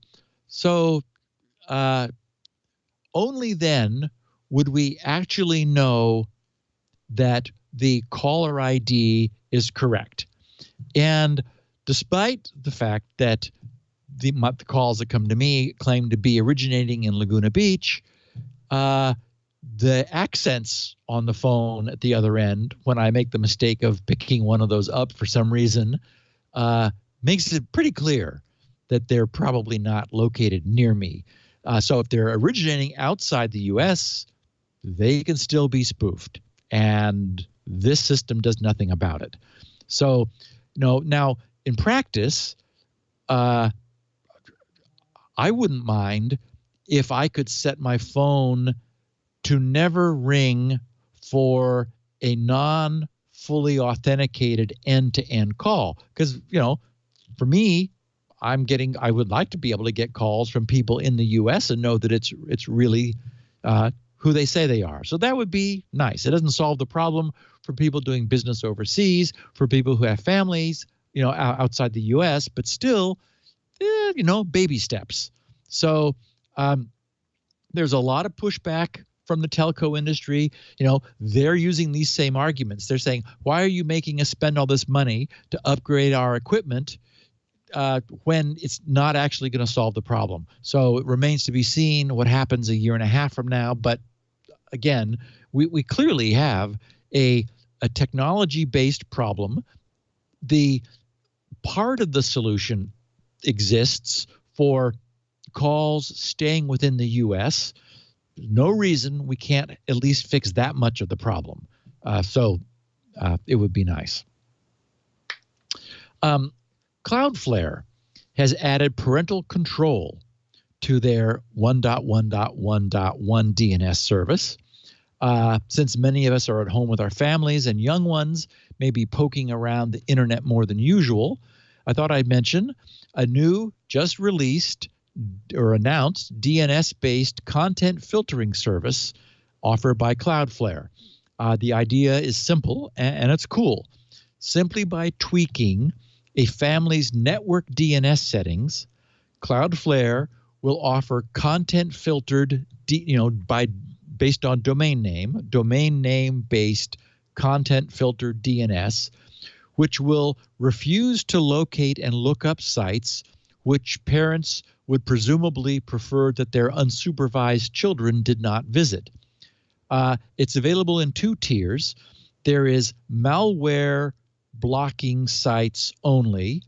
then would we actually know that the caller ID is correct. And despite the fact that the calls that come to me claim to be originating in Laguna Beach, the accents on the phone at the other end, when I make the mistake of picking one of those up for some reason, makes it pretty clear that they're probably not located near me. So if they're originating outside the U.S., they can still be spoofed, and this system does nothing about it. So, now in practice, I wouldn't mind if I could set my phone to never ring for a non-fully authenticated end-to-end call. Because, for me, I would like to be able to get calls from people in the U.S. and know that it's really who they say they are. So that would be nice. It doesn't solve the problem for people doing business overseas, for people who have families, outside the U.S., but still, baby steps. So there's a lot of pushback from the telco industry. They're using these same arguments. They're saying, why are you making us spend all this money to upgrade our equipment when it's not actually going to solve the problem? So it remains to be seen what happens a year and a half from now. But again, we clearly have a technology-based problem. The part of the solution exists for calls staying within the U.S. No reason we can't at least fix that much of the problem. So it would be nice. Cloudflare has added parental control to their 1.1.1.1 DNS service. Since many of us are at home with our families and young ones may be poking around the internet more than usual, I thought I'd mention a new, just released or announced DNS-based content filtering service offered by Cloudflare. The idea is simple and it's cool. Simply by tweaking a family's network DNS settings, Cloudflare will offer content filtered, based on domain name based content filtered DNS, which will refuse to locate and look up sites which parents would presumably prefer that their unsupervised children did not visit. It's available in 2 tiers. There is malware blocking sites only,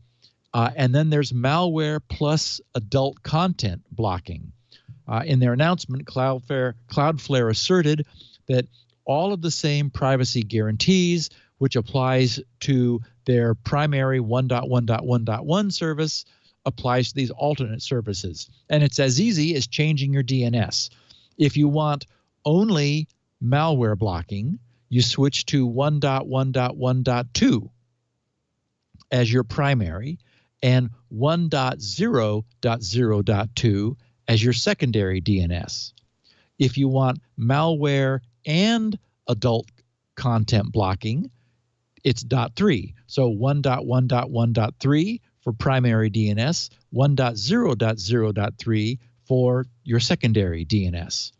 and then there's malware plus adult content blocking. In their announcement, Cloudflare asserted that all of the same privacy guarantees, which applies to their primary 1.1.1.1 service, applies to these alternate services. And it's as easy as changing your DNS. If you want only malware blocking, you switch to 1.1.1.2 as your primary and 1.0.0.2 as your secondary DNS. If you want malware and adult content blocking, it's .3. So 1.1.1.3 for primary DNS, 1.0.0.3 for your secondary DNS.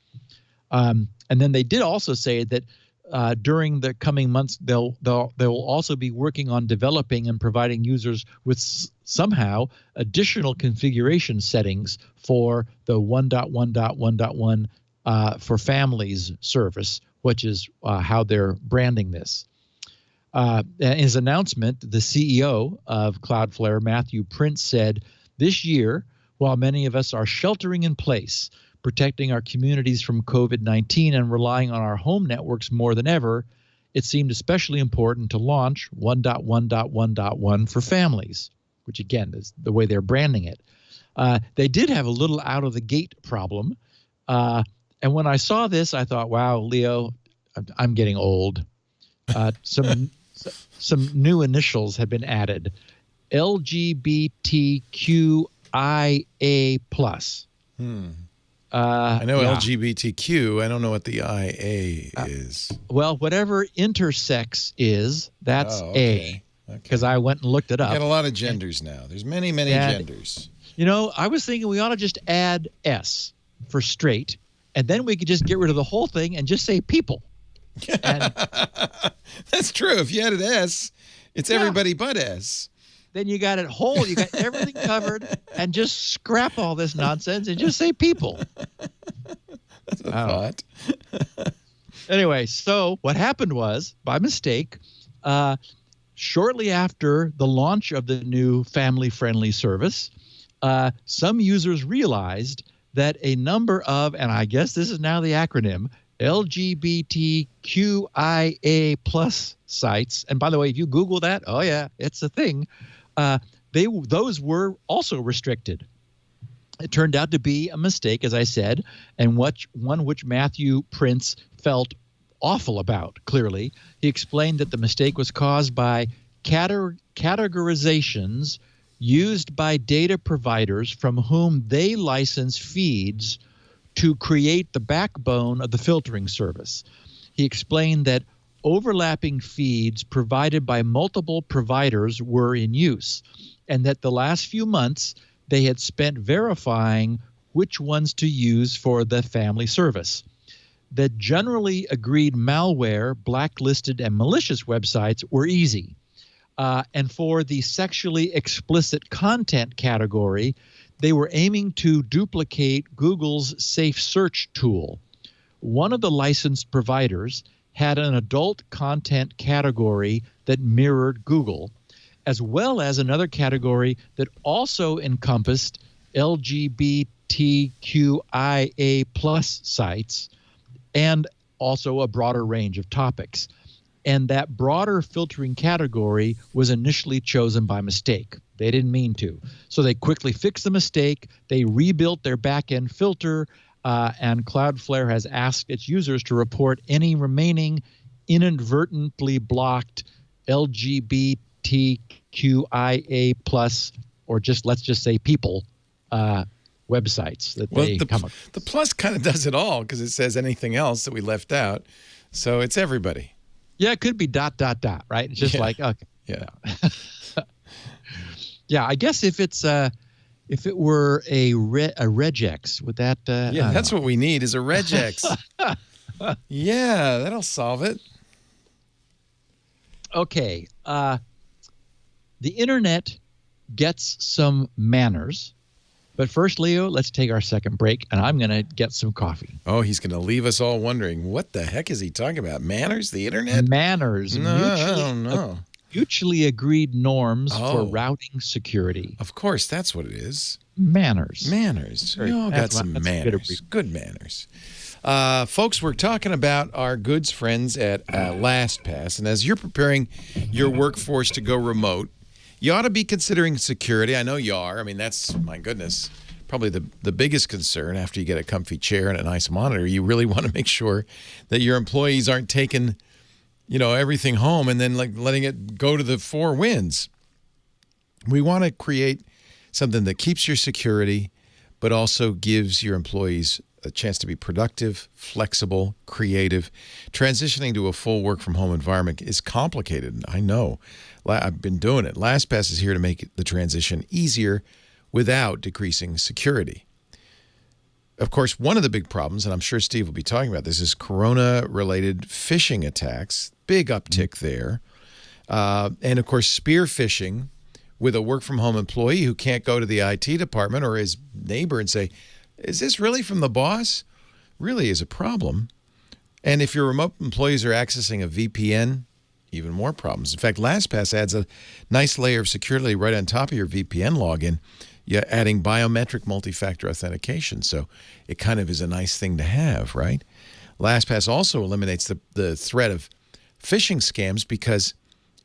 And then they did also say that during the coming months, they'll also be working on developing and providing users with somehow additional configuration settings for the 1.1.1.1 for families service, which is how they're branding this. In his announcement, the CEO of Cloudflare, Matthew Prince, said, "This year, while many of us are sheltering in place, protecting our communities from COVID-19 and relying on our home networks more than ever, it seemed especially important to launch 1.1.1.1 for families," which again is the way they're branding it. They did have a little out of the gate problem. And when I saw this, I thought, wow, Leo, I'm getting old. Some new initials have been added. LGBTQIA+. I know LGBTQ. I don't know what the IA is. Well, whatever intersex is, that's A. Because I went and looked it up. Got a lot of genders now. There's many genders. You know, I was thinking we ought to just add S for straight, and then we could just get rid of the whole thing and just say people. And that's true. If you added S, it's everybody but S. Then you got it whole. You got everything covered, and just scrap all this nonsense and just say people. That's a thought. Anyway, so what happened was, by mistake, shortly after the launch of the new family-friendly service, some users realized that a number of, and I guess this is now the acronym, LGBTQIA+ sites, and by the way, if you Google that, oh yeah, it's a thing, those were also restricted. It turned out to be a mistake, as I said, and one which Matthew Prince felt awful about, clearly. He explained that the mistake was caused by categorizations used by data providers from whom they license feeds to create the backbone of the filtering service. He explained that overlapping feeds provided by multiple providers were in use, and that the last few months they had spent verifying which ones to use for the family service. That generally agreed malware, blacklisted, and malicious websites were easy. And for the sexually explicit content category, they were aiming to duplicate Google's Safe Search tool. One of the licensed providers had an adult content category that mirrored Google, as well as another category that also encompassed LGBTQIA+ sites, and also a broader range of topics. And that broader filtering category was initially chosen by mistake. They didn't mean to. So they quickly fixed the mistake. They rebuilt their back-end filter, and Cloudflare has asked its users to report any remaining inadvertently blocked LGBTQIA plus, or let's just say people, websites that they come up. The plus kind of does it all because it says anything else that we left out. So it's everybody. Yeah, it could be ... right? It's just like, okay. Yeah. Yeah, I guess if it were a regex, would that... yeah, that's what we need is a regex. Yeah, that'll solve it. Okay. The internet gets some manners. But first, Leo, let's take our second break, and I'm going to get some coffee. Oh, he's going to leave us all wondering, what the heck is he talking about? Manners? The internet? Manners. No, I don't know. Mutually agreed norms for routing security. Of course, that's what it is. Manners. Manners. We all got some manners. Good manners. Folks, we're talking about our good friends at LastPass. And as you're preparing your workforce to go remote, you ought to be considering security. I know you are. I mean, that's, my goodness, probably the biggest concern after you get a comfy chair and a nice monitor. You really want to make sure that your employees aren't taking, everything home and then like letting it go to the four winds. We want to create something that keeps your security, but also gives your employees a chance to be productive, flexible, creative. Transitioning to a full work-from-home environment is complicated. I know. I've been doing it. LastPass is here to make the transition easier without decreasing security. Of course, one of the big problems, and I'm sure Steve will be talking about this, is corona-related phishing attacks. Big uptick there. And, of course, spear phishing with a work-from-home employee who can't go to the IT department or his neighbor and say, is this really from the boss? Really is a problem. And if your remote employees are accessing a VPN, even more problems. In fact, LastPass adds a nice layer of security right on top of your VPN login, adding biometric multi-factor authentication. So it kind of is a nice thing to have, right? LastPass also eliminates the threat of phishing scams because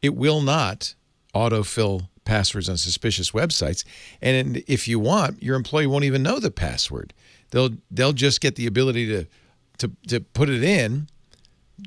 it will not autofill passwords on suspicious websites. And if you want, your employee won't even know the password. They'll just get the ability to put it in,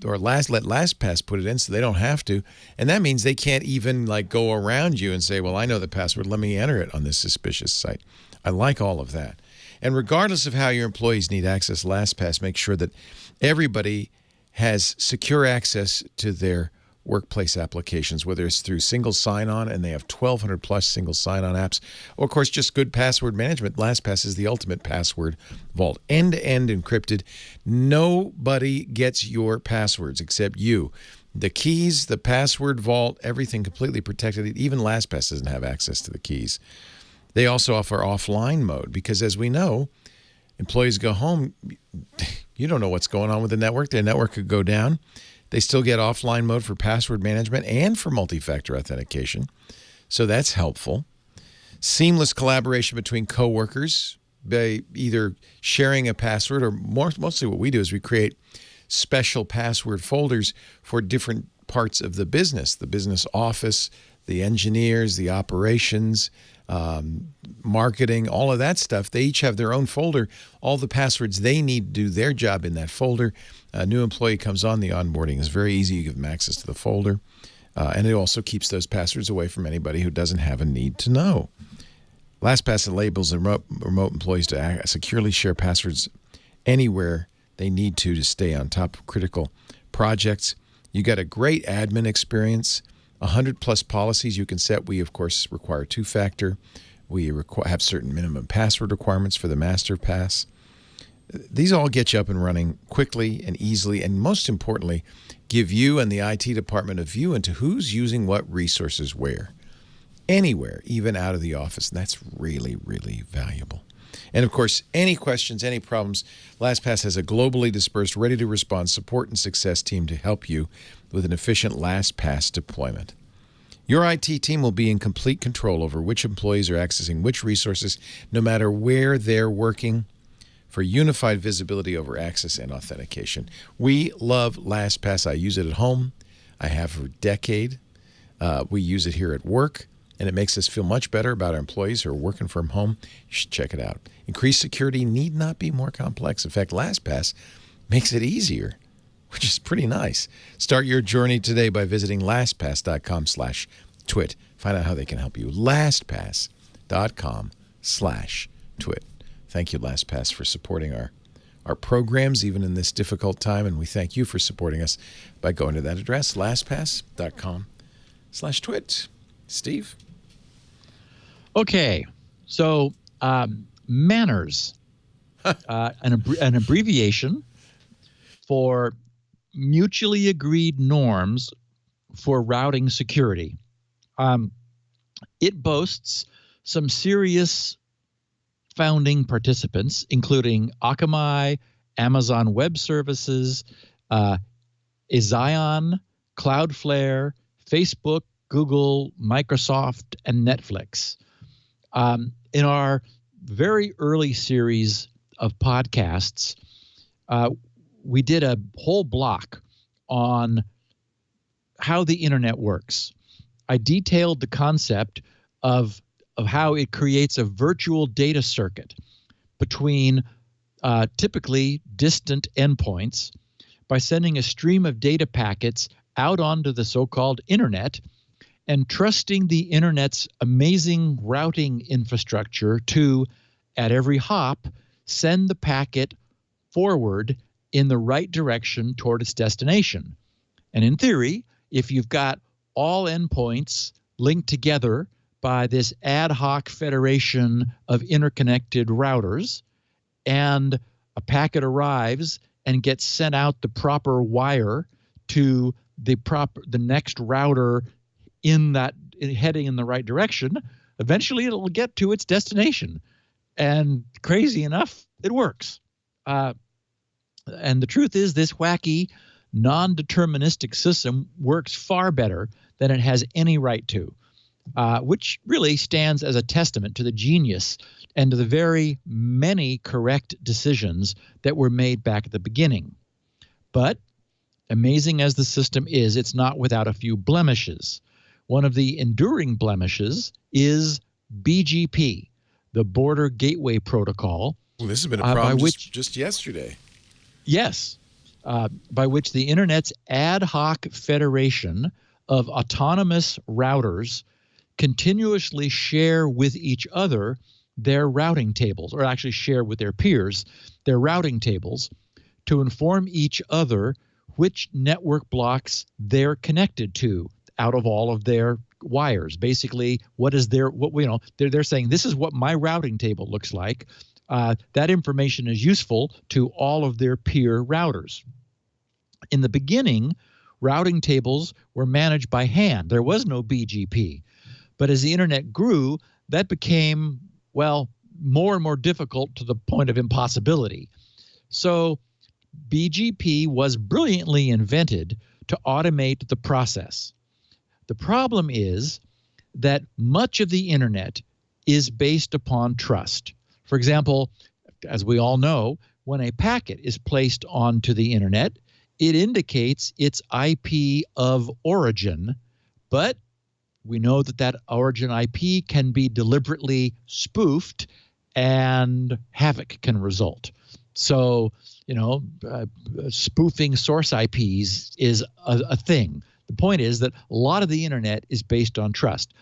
or let LastPass put it in so they don't have to. And that means they can't even like go around you and say, well, I know the password, let me enter it on this suspicious site. I like all of that. And regardless of how your employees need access, LastPass makes sure that everybody has secure access to their workplace applications, whether it's through single sign-on, and they have 1,200 plus single sign-on apps, or of course just good password management. LastPass is the ultimate password vault, end-to-end encrypted. Nobody gets your passwords except you. The keys, the password vault, everything completely protected. Even LastPass doesn't have access to the keys. They also offer offline mode because, as we know, employees go home, you don't know what's going on with the network. Their network could go down. They still get offline mode for password management and for multi-factor authentication. So that's helpful. Seamless collaboration between coworkers by either sharing a password, or mostly what we do is we create special password folders for different parts of the business office, the engineers, the operations, marketing, all of that stuff. They each have their own folder, all the passwords they need to do their job in that folder. A new employee comes on, the onboarding is very easy. You give them access to the folder. And it also keeps those passwords away from anybody who doesn't have a need to know. LastPass enables remote employees to securely share passwords anywhere they need to stay on top of critical projects. You got a great admin experience. 100 plus policies you can set. We, of course, require two-factor. We have certain minimum password requirements for the master pass. These all get you up and running quickly and easily, and most importantly, give you and the IT department a view into who's using what resources where, anywhere, even out of the office. And that's really, really valuable. And of course, any questions, any problems, LastPass has a globally dispersed, ready-to-respond support and success team to help you with an efficient LastPass deployment. Your IT team will be in complete control over which employees are accessing which resources, no matter where they're working, for unified visibility over access and authentication. We love LastPass. I use it at home. I have for a decade. We use it here at work. and it makes us feel much better about our employees who are working from home. You should check it out. Increased security need not be more complex. In fact, LastPass makes it easier, which is pretty nice. Start your journey today by visiting lastpass.com/twit. Find out how they can help you. lastpass.com/twit. Thank you, LastPass, for supporting our programs, even in this difficult time, and we thank you for supporting us by going to that address, lastpass.com/twit. Steve? Okay, so manners, an abbreviation for mutually agreed norms for routing security. It boasts some serious founding participants, including Akamai, Amazon Web Services, Xeon, Cloudflare, Facebook, Google, Microsoft, and Netflix. In our very early series of podcasts, we did a whole block on how the internet works. I detailed the concept of how it creates a virtual data circuit between typically distant endpoints by sending a stream of data packets out onto the so-called internet and trusting the internet's amazing routing infrastructure to, at every hop, send the packet forward in the right direction toward its destination. And in theory, if you've got all endpoints linked together by this ad hoc federation of interconnected routers, and a packet arrives and gets sent out the proper wire to the next router heading in the right direction, eventually it'll get to its destination. And crazy enough, it works. And the truth is, this wacky, non-deterministic system works far better than it has any right to, which really stands as a testament to the genius and to the very many correct decisions that were made back at the beginning. But amazing as the system is, it's not without a few blemishes. One of the enduring blemishes is BGP, the Border Gateway Protocol. Well, this has been a problem just yesterday. Yes, by which the internet's ad hoc federation of autonomous routers continuously share with each other their routing tables, or actually share with their peers their routing tables, to inform each other which network blocks they're connected to out of all of their wires. Basically, they're saying, this is what my routing table looks like. That information is useful to all of their peer routers. In the beginning, routing tables were managed by hand. There was no BGP. But as the internet grew, that became, well, more and more difficult to the point of impossibility. So BGP was brilliantly invented to automate the process. The problem is that much of the internet is based upon trust. For example, as we all know, when a packet is placed onto the internet, it indicates its IP of origin, but we know that that origin IP can be deliberately spoofed and havoc can result. So, spoofing source IPs is a thing. The point is that a lot of the internet is based on trust.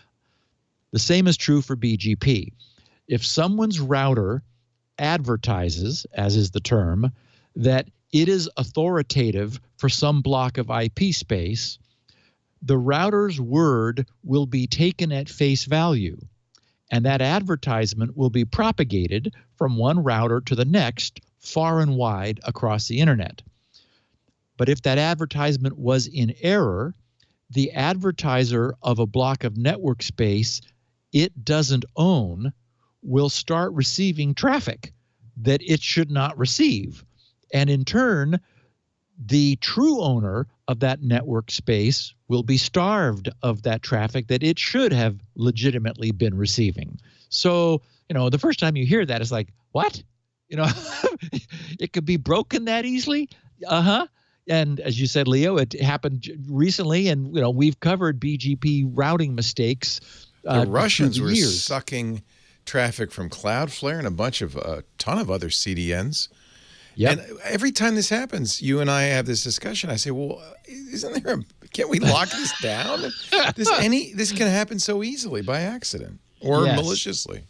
The same is true for BGP. If someone's router advertises, as is the term, that it is authoritative for some block of IP space, the router's word will be taken at face value, and that advertisement will be propagated from one router to the next, far and wide across the internet. But if that advertisement was in error, the advertiser of a block of network space it doesn't own will start receiving traffic that it should not receive. And in turn, the true owner of that network space will be starved of that traffic that it should have legitimately been receiving. So, the first time you hear that, it's like, what? It could be broken that easily? Uh-huh. And as you said, Leo, it happened recently, and we've covered BGP routing mistakes The Russians through were the years. sucking traffic from Cloudflare and a ton of other CDNs. Yep. And every time this happens, you and I have this discussion. I say, well, can't we lock this down? This can happen so easily by accident or Yes. maliciously.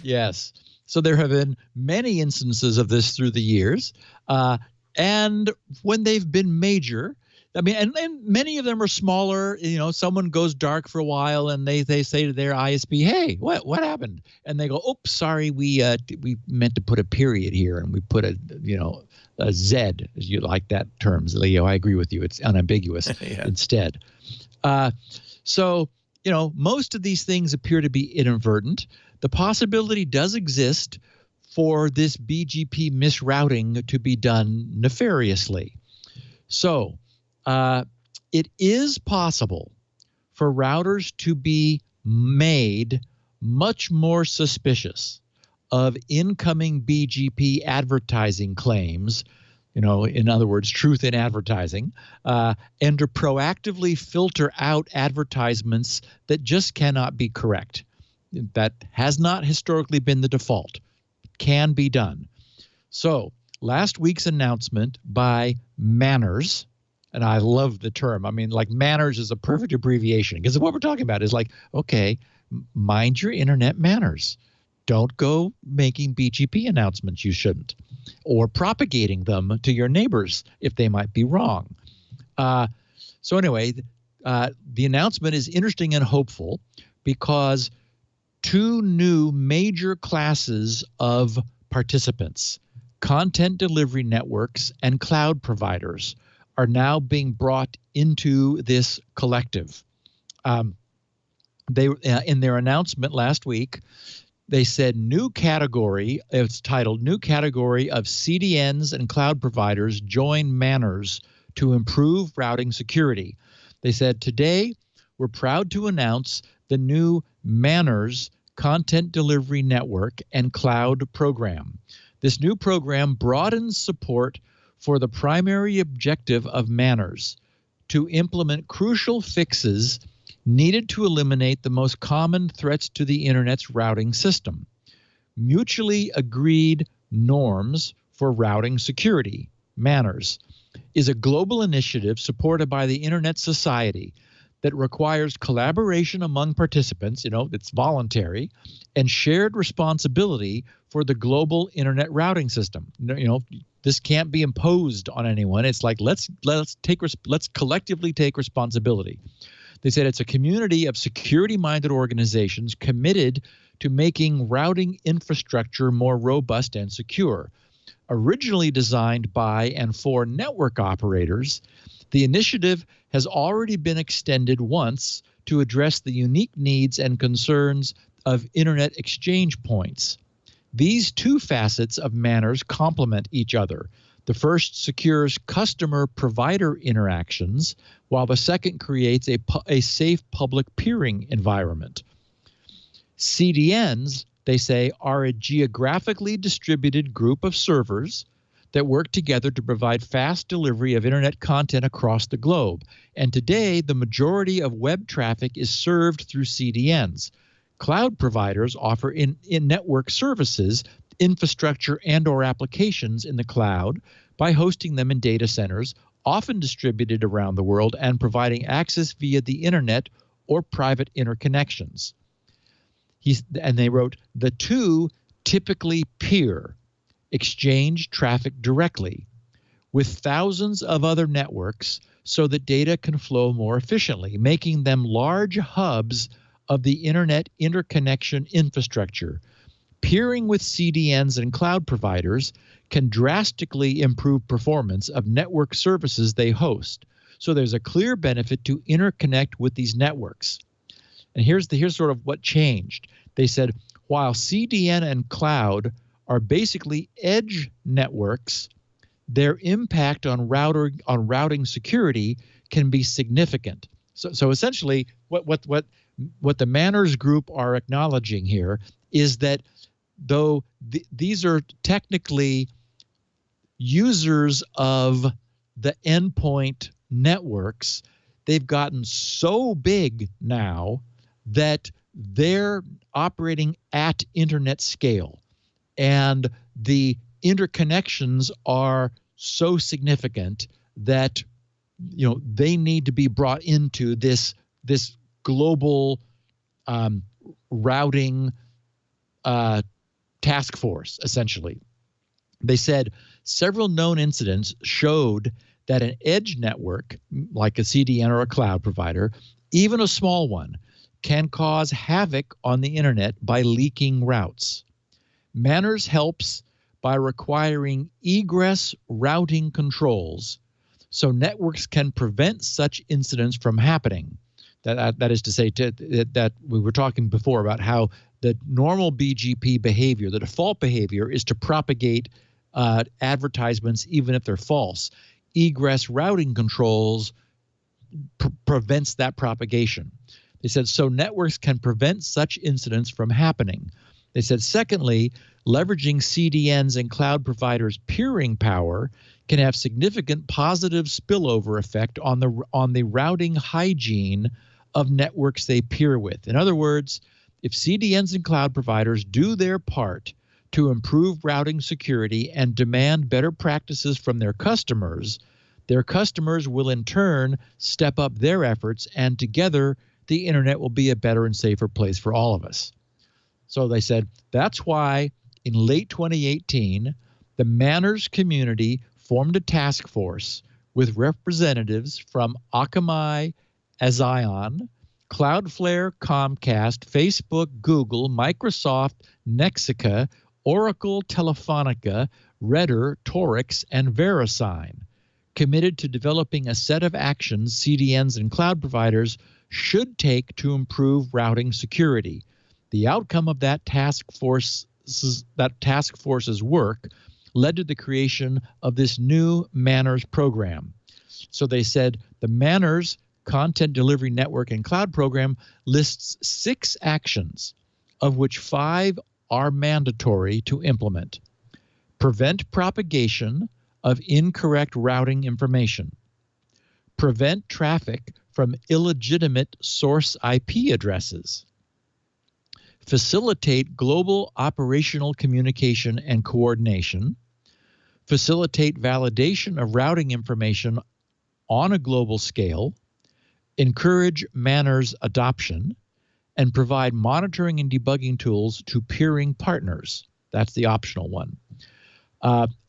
Yes. So there have been many instances of this through the years. And when they've been major, I mean, and many of them are smaller. Someone goes dark for a while and they say to their ISP, hey, what happened? And they go, oops, sorry, we meant to put a period here and we put a Z, as you like that term, Leo. I agree with you. It's unambiguous instead. So, most of these things appear to be inadvertent. The possibility does exist for this BGP misrouting to be done nefariously. So, it is possible for routers to be made much more suspicious of incoming BGP advertising claims, in other words, truth in advertising, and to proactively filter out advertisements that just cannot be correct. That has not historically been the default. Can be done. So last week's announcement by Manners, and I love the term. I mean, like Manners is a perfect abbreviation because what we're talking about is like, okay, mind your internet manners. Don't go making BGP announcements you shouldn't, or propagating them to your neighbors if they might be wrong. So anyway, the announcement is interesting and hopeful because two new major classes of participants, content delivery networks and cloud providers, are now being brought into this collective. They in their announcement last week, they said new category, it's titled New Category of CDNs and Cloud Providers Join Manners to Improve Routing Security. They said, today, we're proud to announce the new Manners Content Delivery Network and Cloud Program. This new program broadens support for the primary objective of Manners, to implement crucial fixes needed to eliminate the most common threats to the Internet's routing system. Mutually agreed norms for routing security, Manners, is a global initiative supported by the Internet Society that requires collaboration among participants, it's voluntary, and shared responsibility for the global Internet routing system. This can't be imposed on anyone. It's like let's collectively take responsibility. They said it's a community of security-minded organizations committed to making routing infrastructure more robust and secure. Originally designed by and for network operators, the initiative has already been extended once to address the unique needs and concerns of Internet exchange points. These two facets of Manners complement each other. The first secures customer-provider interactions, while the second creates a safe public peering environment. CDNs, they say, are a geographically distributed group of servers that work together to provide fast delivery of Internet content across the globe. And today, the majority of web traffic is served through CDNs. Cloud providers offer in-network services, infrastructure, and/or applications in the cloud by hosting them in data centers, often distributed around the world, and providing access via the Internet or private interconnections. And they wrote, the two typically peer, exchange traffic directly with thousands of other networks so that data can flow more efficiently, making them large hubs of the Internet interconnection infrastructure. Peering with CDNs and cloud providers can drastically improve performance of network services they host. So there's a clear benefit to interconnect with these networks. And here's sort of what changed. They said, while CDN and cloud are basically edge networks, their impact on routing security can be significant. So essentially, what the Manners group are acknowledging here is that though these are technically users of the endpoint networks, they've gotten so big now that they're operating at internet scale, and the interconnections are so significant that they need to be brought into this global routing task force, essentially. They said several known incidents showed that an edge network, like a CDN or a cloud provider, even a small one, can cause havoc on the internet by leaking routes. Manners helps by requiring egress routing controls so networks can prevent such incidents from happening. That is to say, that we were talking before about how the normal BGP behavior, the default behavior, is to propagate advertisements even if they're false. Egress routing controls prevents that propagation. They said so networks can prevent such incidents from happening. They said, secondly, leveraging CDNs and cloud providers' peering power can have significant positive spillover effect on the routing hygiene of networks they peer with. In other words, if CDNs and cloud providers do their part to improve routing security and demand better practices from their customers will in turn step up their efforts, and together the internet will be a better and safer place for all of us. So they said that's why in late 2018, the Manners community formed a task force with representatives from Akamai, Azion, Cloudflare, Comcast, Facebook, Google, Microsoft, Nexica, Oracle, Telefonica, Redder, Torix, and VeriSign, committed to developing a set of actions CDNs and cloud providers should take to improve routing security. The outcome of that task force's work led to the creation of this new Manners program. So they said the Manners Content Delivery Network and Cloud Program lists 6 actions, of which 5 are mandatory to implement. Prevent propagation of incorrect routing information. Prevent traffic from illegitimate source IP addresses. Facilitate global operational communication and coordination. Facilitate validation of routing information on a global scale. Encourage Manners adoption, and provide monitoring and debugging tools to peering partners. That's the optional one.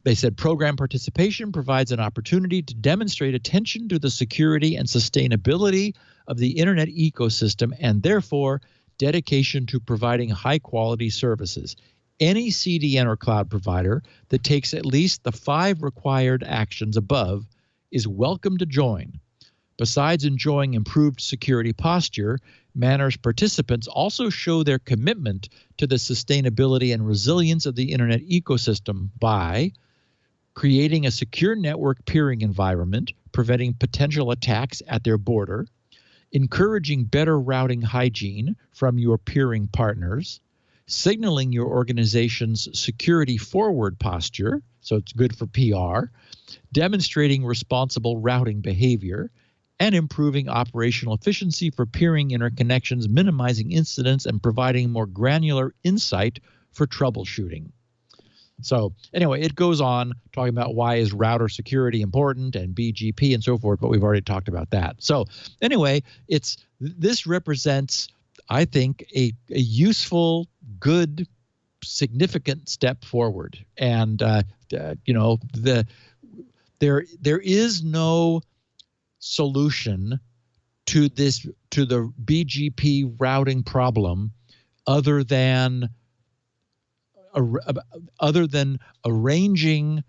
They said program participation provides an opportunity to demonstrate attention to the security and sustainability of the internet ecosystem, and therefore dedication to providing high-quality services. Any CDN or cloud provider that takes at least the 5 required actions above is welcome to join. Besides enjoying improved security posture, Manners participants also show their commitment to the sustainability and resilience of the internet ecosystem by creating a secure network peering environment, preventing potential attacks at their border, encouraging better routing hygiene from your peering partners, signaling your organization's security forward posture, so it's good for PR, demonstrating responsible routing behavior, and improving operational efficiency for peering interconnections, minimizing incidents, and providing more granular insight for troubleshooting. So anyway, it goes on talking about why is router security important and BGP and so forth, but we've already talked about that. So anyway, this represents, I think, a useful, good, significant step forward. And there is no solution to the BGP routing problem other than arranging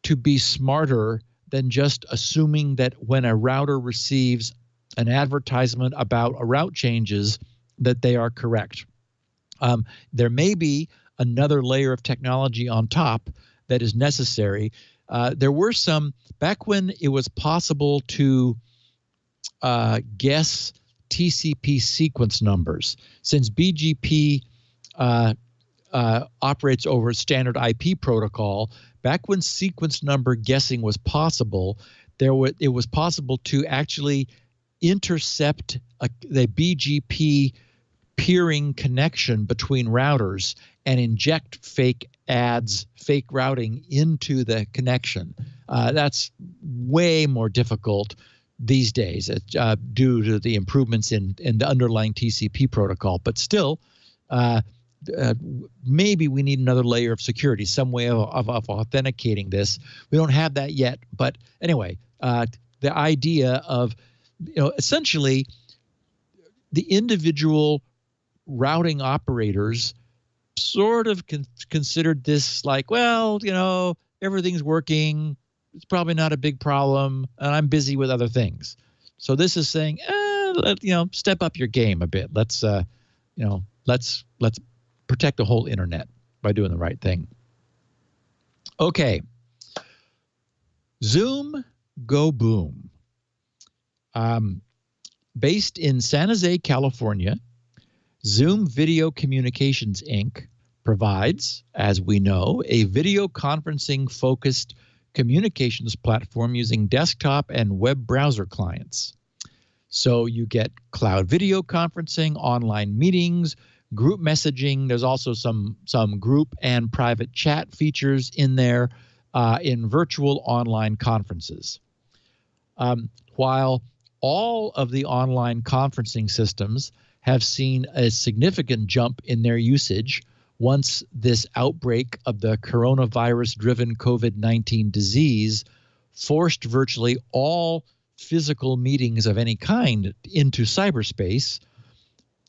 to be smarter than just assuming that when a router receives an advertisement about a route changes that they are correct. There may be another layer of technology on top that is necessary. There were some, back when it was possible to guess TCP sequence numbers, since BGP operates over standard IP protocol, back when sequence number guessing was possible, it was possible to actually intercept the BGP peering connection between routers and inject fake ads, fake routing into the connection. That's way more difficult these days due to the improvements in the underlying TCP protocol. But still, maybe we need another layer of security, some way of authenticating this. We don't have that yet. But anyway, the idea of, essentially the individual routing operators sort of considered this like, well, everything's working. It's probably not a big problem, and I'm busy with other things. So this is saying, step up your game a bit. Let's protect the whole internet by doing the right thing. Okay. Zoom Go Boom. Based in San Jose, California, Zoom Video Communications, Inc. provides, as we know, a video conferencing focused communications platform using desktop and web browser clients. So you get cloud video conferencing, online meetings, group messaging. There's also some group and private chat features in there in virtual online conferences. While all of the online conferencing systems have seen a significant jump in their usage once this outbreak of the coronavirus-driven COVID-19 disease forced virtually all physical meetings of any kind into cyberspace,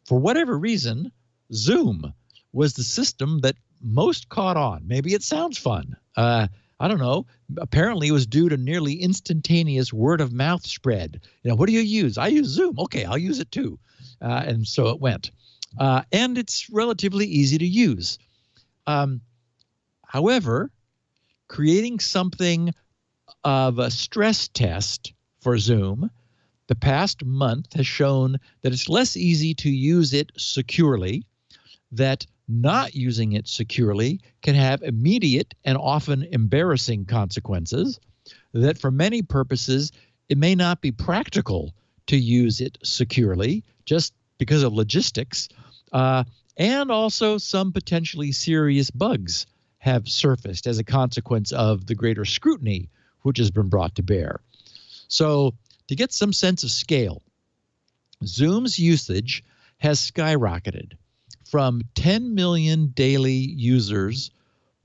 for whatever reason, Zoom was the system that most caught on. Maybe it sounds fun. I don't know. Apparently, it was due to nearly instantaneous word-of-mouth spread. What do you use? I use Zoom. Okay, I'll use it too. And so it went. And it's relatively easy to use. However, creating something of a stress test for Zoom the past month has shown that it's less easy to use it securely, that not using it securely can have immediate and often embarrassing consequences, that for many purposes it may not be practical to use it securely just because of logistics, and also some potentially serious bugs have surfaced as a consequence of the greater scrutiny which has been brought to bear. So to get some sense of scale, Zoom's usage has skyrocketed from 10 million daily users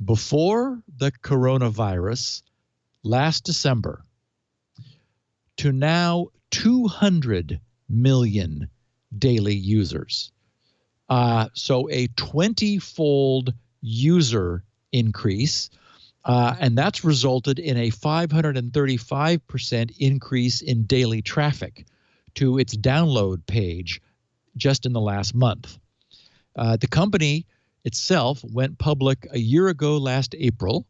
before the coronavirus last December to now 200 million daily users. So a 20-fold user increase, and that's resulted in a 535% increase in daily traffic to its download page just in the last month. The company itself went public a year ago last April,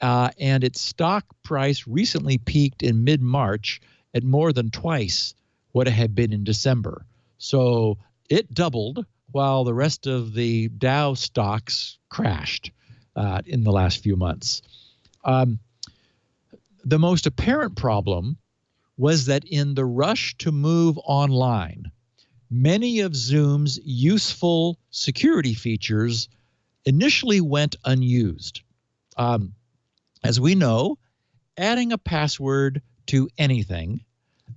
and its stock price recently peaked in mid-March at more than twice what it had been in December. So it doubled while the rest of the Dow stocks crashed in the last few months. The most apparent problem was that in the rush to move online, many of Zoom's useful security features initially went unused. As we know, adding a password to anything,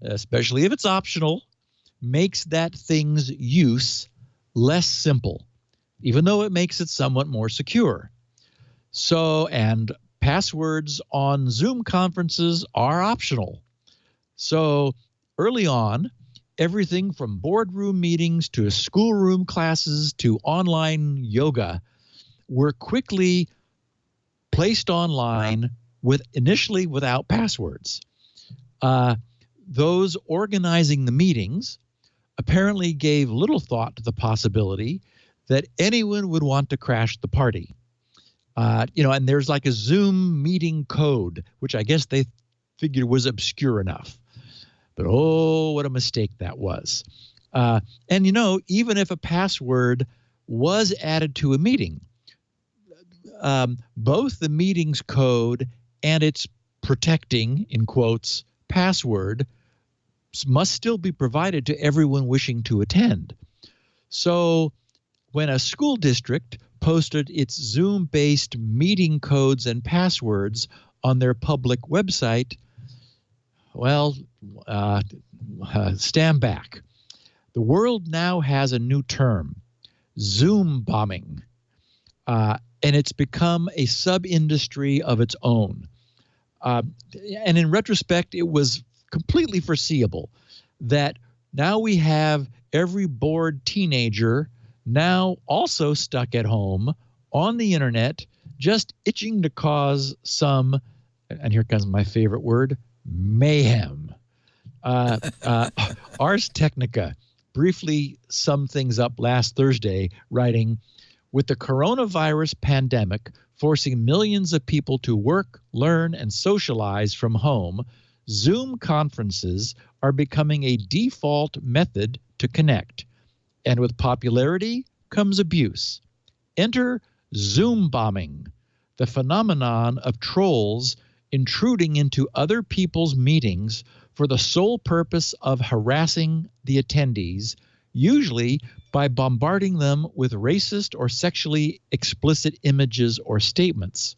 especially if it's optional, makes that thing's use less simple, even though it makes it somewhat more secure. So, and passwords on Zoom conferences are optional. So early on, everything from boardroom meetings to schoolroom classes to online yoga were quickly placed online initially without passwords. Those organizing the meetings apparently gave little thought to the possibility that anyone would want to crash the party. And there's like a Zoom meeting code, which I guess they figured was obscure enough. But oh, what a mistake that was. And even if a password was added to a meeting, both the meeting's code and its protecting, in quotes, password must still be provided to everyone wishing to attend. So when a school district posted its Zoom-based meeting codes and passwords on their public website, well, stand back. The world now has a new term, ZoomBombing, and it's become a sub-industry of its own. And in retrospect, it was completely foreseeable that now we have every bored teenager now also stuck at home on the internet, just itching to cause some, and here comes my favorite word, mayhem. Ars Technica briefly summed things up last Thursday, writing, with the coronavirus pandemic forcing millions of people to work, learn, and socialize from home, Zoom conferences are becoming a default method to connect. And with popularity comes abuse. Enter ZoomBombing, the phenomenon of trolls intruding into other people's meetings for the sole purpose of harassing the attendees, usually by bombarding them with racist or sexually explicit images or statements.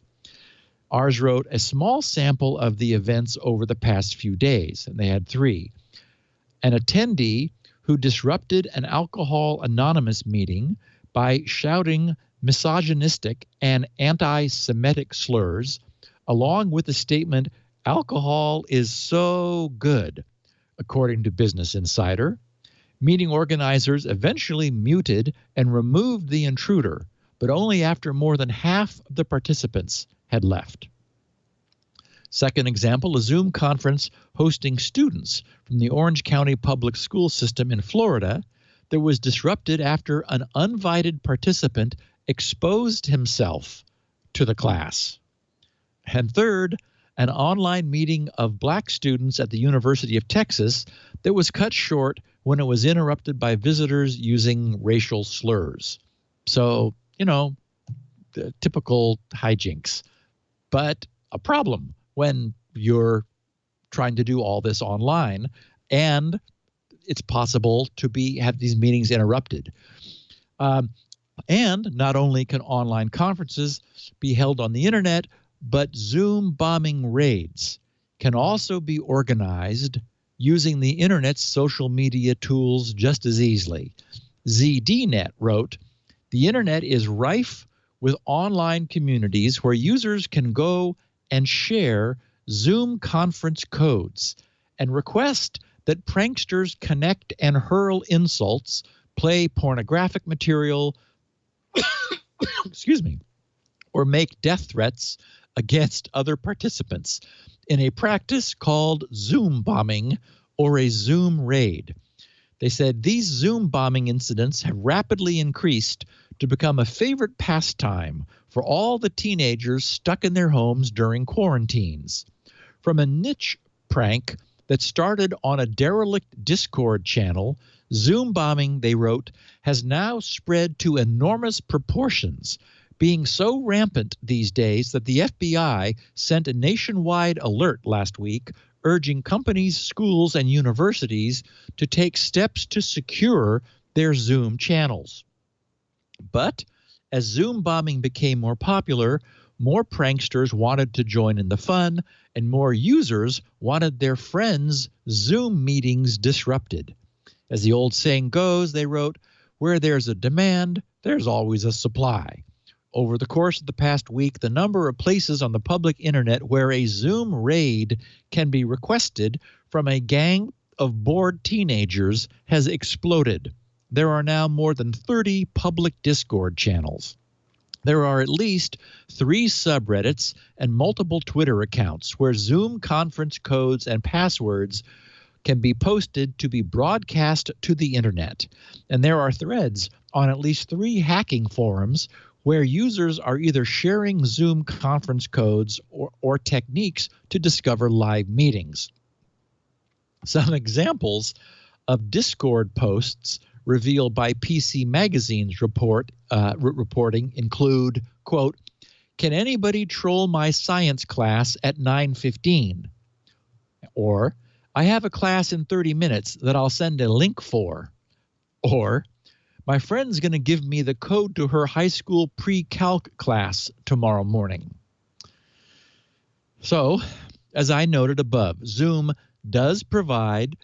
Ars wrote a small sample of the events over the past few days, and they had 3. An attendee who disrupted an Alcohol Anonymous meeting by shouting misogynistic and anti-Semitic slurs, along with the statement, "Alcohol is so good," according to Business Insider. Meeting organizers eventually muted and removed the intruder, but only after more than half of the participants had left. Second example, a Zoom conference hosting students from the Orange County Public School System in Florida that was disrupted after an uninvited participant exposed himself to the class. And third, an online meeting of black students at the University of Texas that was cut short when it was interrupted by visitors using racial slurs. So, the typical hijinks, but a problem when you're trying to do all this online, and it's possible to have these meetings interrupted. And not only can online conferences be held on the internet, but Zoom bombing raids can also be organized using the internet's social media tools just as easily. ZDNet wrote, "The internet is rife with online communities where users can go and share Zoom conference codes and request that pranksters connect and hurl insults, play pornographic material, excuse me, or make death threats against other participants in a practice called Zoom bombing or a Zoom raid." They said these Zoom bombing incidents have rapidly increased to become a favorite pastime for all the teenagers stuck in their homes during quarantines. From a niche prank that started on a derelict Discord channel, Zoom bombing, they wrote, has now spread to enormous proportions, being so rampant these days that the FBI sent a nationwide alert last week urging companies, schools, and universities to take steps to secure their Zoom channels. But as Zoom bombing became more popular, more pranksters wanted to join in the fun, and more users wanted their friends' Zoom meetings disrupted. As the old saying goes, they wrote, "Where there's a demand, there's always a supply." Over the course of the past week, the number of places on the public internet where a Zoom raid can be requested from a gang of bored teenagers has exploded. There are now more than 30 public Discord channels. There are at least 3 subreddits and multiple Twitter accounts where Zoom conference codes and passwords can be posted to be broadcast to the internet. And there are threads on at least 3 hacking forums where users are either sharing Zoom conference codes or techniques to discover live meetings. Some examples of Discord posts revealed by PC Magazine's reporting include, quote, "Can anybody troll my science class at 9:15? Or, "I have a class in 30 minutes that I'll send a link for." Or, My friend's going to give me the code to her high school pre-calc class tomorrow morning. So, as I noted above, Zoom does provide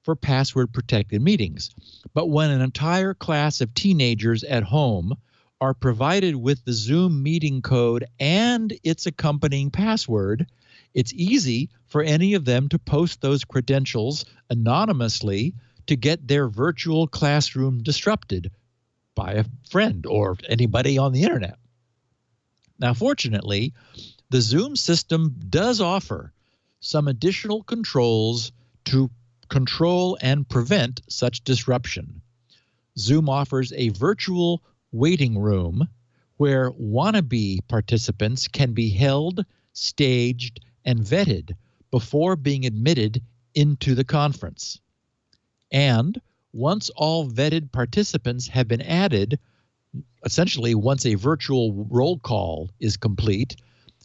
for password-protected meetings. But when an entire class of teenagers at home are provided with the Zoom meeting code and its accompanying password, it's easy for any of them to post those credentials anonymously to get their virtual classroom disrupted by a friend or anybody on the internet. Now, fortunately, the Zoom system does offer some additional controls to control and prevent such disruption. Zoom offers a virtual waiting room where wannabe participants can be held, staged, and vetted before being admitted into the conference. And once all vetted participants have been added, essentially once a virtual roll call is complete,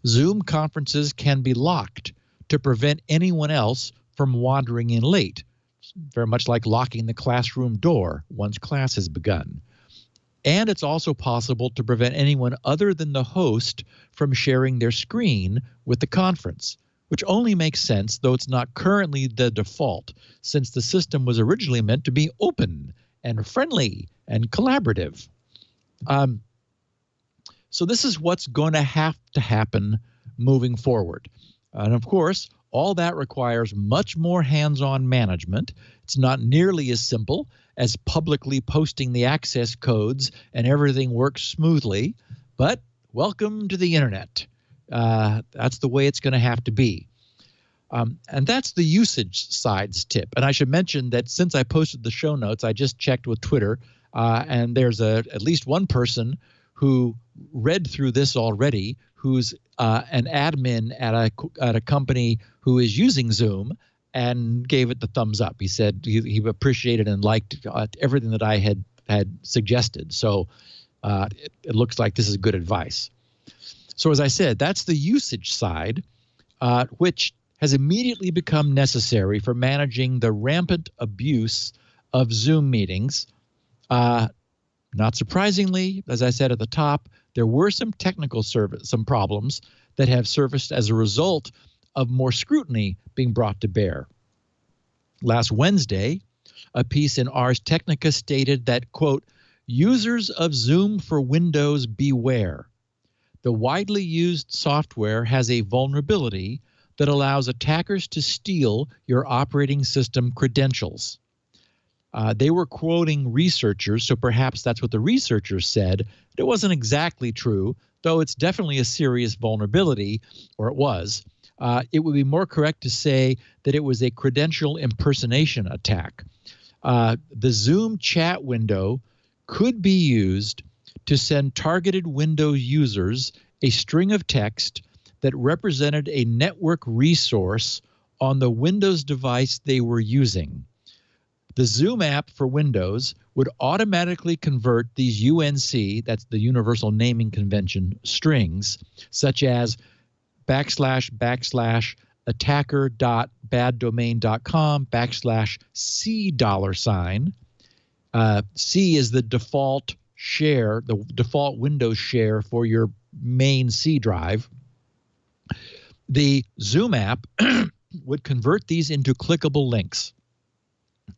Zoom conferences can be locked to prevent anyone else from wandering in late, very much like locking the classroom door once class has begun. And it's also possible to prevent anyone other than the host from sharing their screen with the conference, which only makes sense, though it's not currently the default, since the system was originally meant to be open and friendly and collaborative. So this is what's going to have to happen moving forward. And of course, all that requires much more hands-on management. It's not nearly as simple as publicly posting the access codes and everything works smoothly, but welcome to the internet. That's the way it's going to have to be. And that's the usage sides tip. And I should mention that since I posted the show notes, I just checked with Twitter, and there's at least one person who read through this already, who's an admin at a company who is using Zoom, and gave it the thumbs up. He said he appreciated and liked everything that I had suggested. So it looks like this is good advice. So as I said, that's the usage side, which has immediately become necessary for managing the rampant abuse of Zoom meetings. Not surprisingly, as I said at the top, there were some some problems that have surfaced as a result of more scrutiny being brought to bear. Last Wednesday, a piece in Ars Technica stated that, quote, users of Zoom for Windows beware. The widely used software has a vulnerability that allows attackers to steal your operating system credentials. They were quoting researchers, so perhaps that's what the researchers said. It wasn't exactly true, though it's definitely a serious vulnerability, or it was. It would be more correct to say that it was a credential impersonation attack. The Zoom chat window could be used to send targeted Windows users a string of text that represented a network resource on the Windows device they were using. The Zoom app for Windows would automatically convert these UNC, that's the Universal Naming Convention, strings, such as //attacker.baddomain.com /C $. C is the default share, the default Windows share for your main C drive. The Zoom app would convert these into clickable links.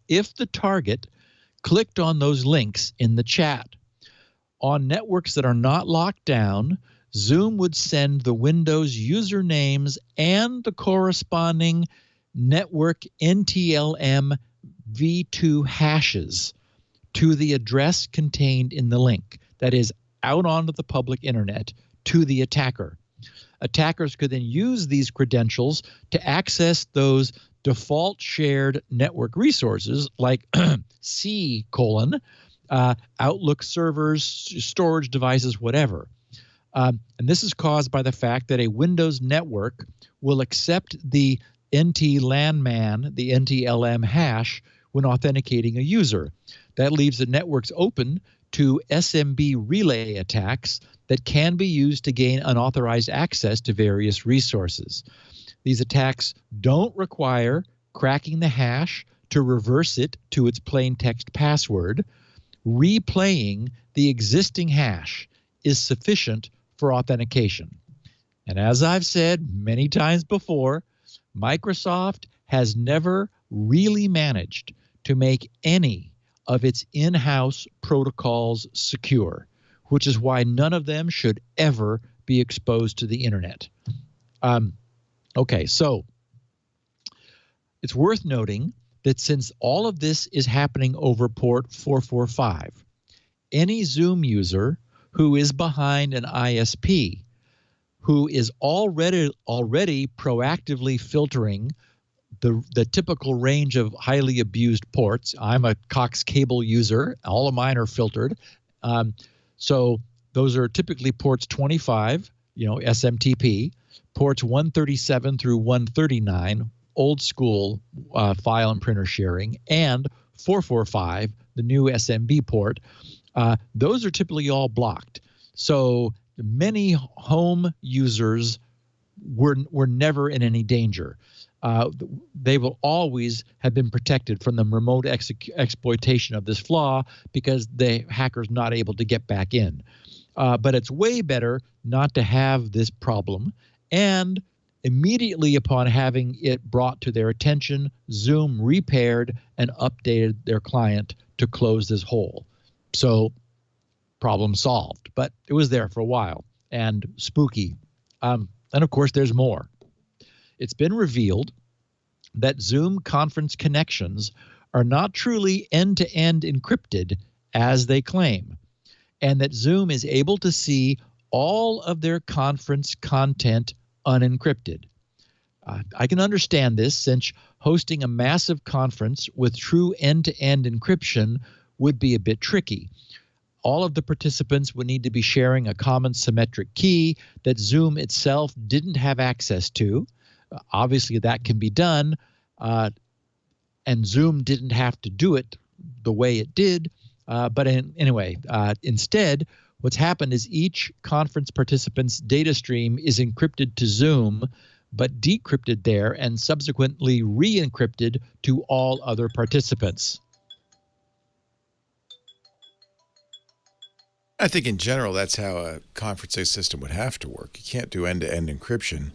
If the target clicked on those links in the chat, on networks that are not locked down, Zoom would send the Windows usernames and the corresponding network NTLM v2 hashes to the address contained in the link, that is, out onto the public internet to the attacker. Attackers could then use these credentials to access those default shared network resources like C:, Outlook servers, storage devices, whatever. And this is caused by the fact that a Windows network will accept the NT-LANMAN, the NTLM hash, when authenticating a user. That leaves the networks open to SMB relay attacks that can be used to gain unauthorized access to various resources. These attacks don't require cracking the hash to reverse it to its plain text password. replaying the existing hash is sufficient for authentication. And as I've said many times before, Microsoft has never really managed to make any of its in-house protocols secure, which is why none of them should ever be exposed to the internet. Okay, so it's worth noting that since all of this is happening over port 445, any Zoom user who is behind an ISP, who is already proactively filtering the typical range of highly abused ports. I'm a Cox cable user. All of mine are filtered. So those are typically ports 25, SMTP, ports 137 through 139, old school file and printer sharing, and 445, the new SMB port. Those are typically all blocked. So many home users were never in any danger. They will always have been protected from the remote exploitation of this flaw because the hacker's not able to get back in. But it's way better not to have this problem. And immediately upon having it brought to their attention, Zoom repaired and updated their client to close this hole. So problem solved. But it was there for a while and spooky. And of course, there's more. It's been revealed that Zoom conference connections are not truly end-to-end encrypted as they claim, and that Zoom is able to see all of their conference content unencrypted. I can understand this, since hosting a massive conference with true end-to-end encryption would be a bit tricky. All of the participants would need to be sharing a common symmetric key that Zoom itself didn't have access to. Obviously, that can be done, and Zoom didn't have to do it the way it did. But anyway, instead, what's happened is each conference participant's data stream is encrypted to Zoom, but decrypted there and subsequently re-encrypted to all other participants. I think in general, that's how a conferencing system would have to work. You can't do end-to-end encryption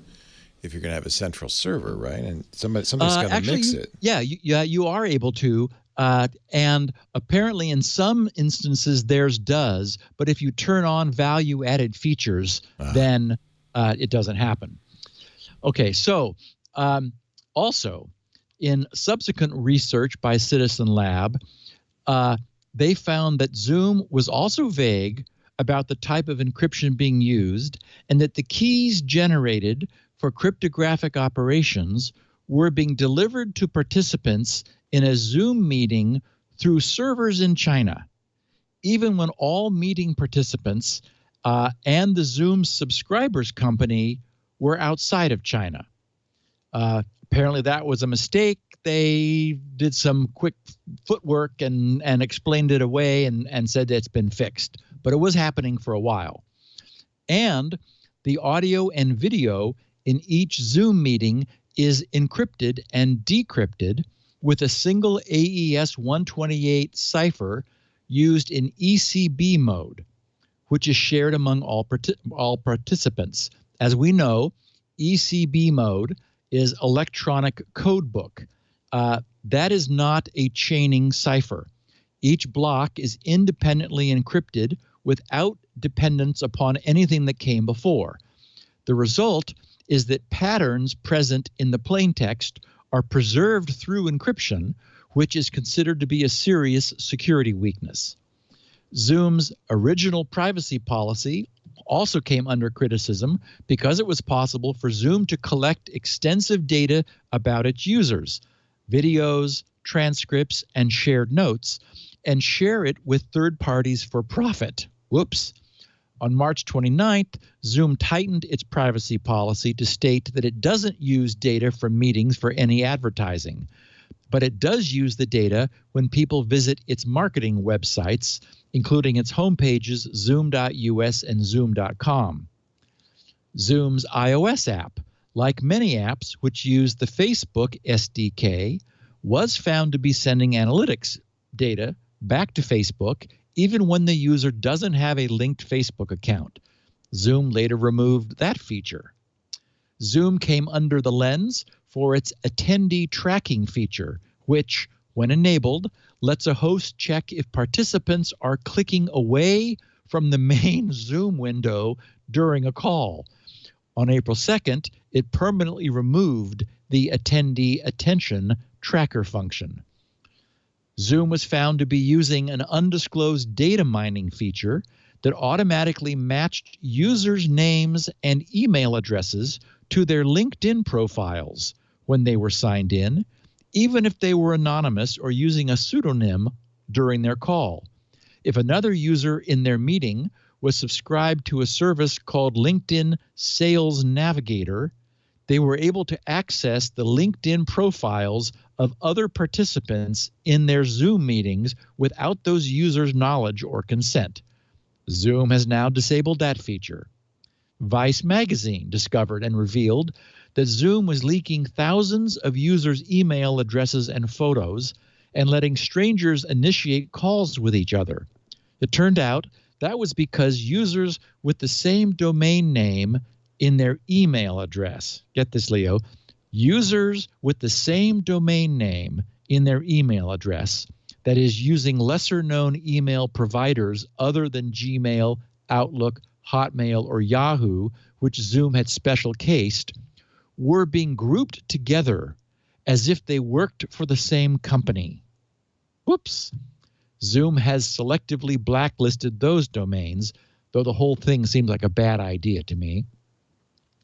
if you're going to have a central server, right? And somebody's got to mix it. Yeah, you are able to. And apparently in some instances theirs does, but if you turn on value-added features, then it doesn't happen. Okay, so also in subsequent research by Citizen Lab, they found that Zoom was also vague about the type of encryption being used, and that the keys generated for cryptographic operations were being delivered to participants in a Zoom meeting through servers in China, even when all meeting participants and the Zoom subscribers company were outside of China. Apparently that was a mistake. They did some quick footwork and explained it away and said that it's been fixed. But it was happening for a while. And the audio and video in each Zoom meeting is encrypted and decrypted with a single AES 128 cipher used in ECB mode, which is shared among all participants. As we know, ECB mode is electronic code book. That is not a chaining cipher. Each block is independently encrypted without dependence upon anything that came before. The result is that patterns present in the plaintext are preserved through encryption, which is considered to be a serious security weakness. Zoom's original privacy policy also came under criticism because it was possible for Zoom to collect extensive data about its users, videos, transcripts, and shared notes, and share it with third parties for profit. Whoops. On March 29th, Zoom tightened its privacy policy to state that it doesn't use data from meetings for any advertising, but it does use the data when people visit its marketing websites, including its homepages, zoom.us and zoom.com. Zoom's iOS app, like many apps which use the Facebook SDK, was found to be sending analytics data back to Facebook even when the user doesn't have a linked Facebook account. Zoom later removed that feature. Zoom came under the lens for its Attendee Tracking feature, which, when enabled, lets a host check if participants are clicking away from the main Zoom window during a call. On April 2nd, it permanently removed the Attendee Attention Tracker function. Zoom was found to be using an undisclosed data mining feature that automatically matched users' names and email addresses to their LinkedIn profiles when they were signed in, even if they were anonymous or using a pseudonym during their call. If another user in their meeting was subscribed to a service called LinkedIn Sales Navigator, they were able to access the LinkedIn profiles of other participants in their Zoom meetings without those users' knowledge or consent. Zoom has now disabled that feature. Vice magazine discovered and revealed that Zoom was leaking thousands of users' email addresses and photos and letting strangers initiate calls with each other. It turned out that was because users with the same domain name in their email address, get this, Leo, users with the same domain name in their email address, that is, using lesser-known email providers other than Gmail, Outlook, Hotmail, or Yahoo, which Zoom had special cased, were being grouped together as if they worked for the same company. Whoops. Zoom has selectively blacklisted those domains, though the whole thing seems like a bad idea to me.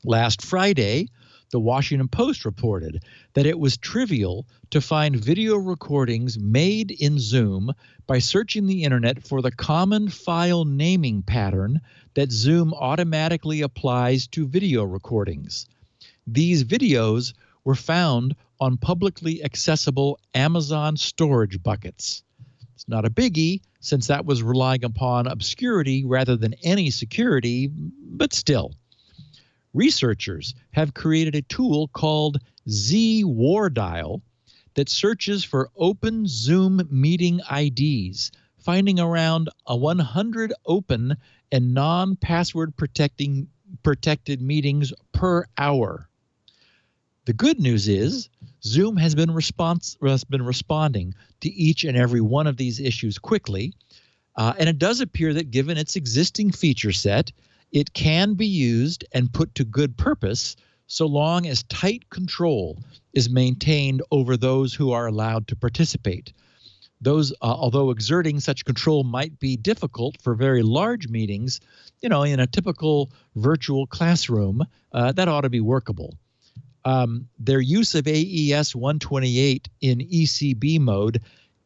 Last Friday, the Washington Post reported that it was trivial to find video recordings made in Zoom by searching the internet for the common file naming pattern that Zoom automatically applies to video recordings. These videos were found on publicly accessible Amazon storage buckets. It's not a biggie, since that was relying upon obscurity rather than any security, but still. Researchers have created a tool called Z-Wardial that searches for open Zoom meeting IDs, finding around 100 open and non-password protected meetings per hour. The good news is Zoom has been responding to each and every one of these issues quickly, and it does appear that given its existing feature set, it can be used and put to good purpose so long as tight control is maintained over those who are allowed to participate. Although exerting such control might be difficult for very large meetings, in a typical virtual classroom, that ought to be workable. Their use of AES 128 in ECB mode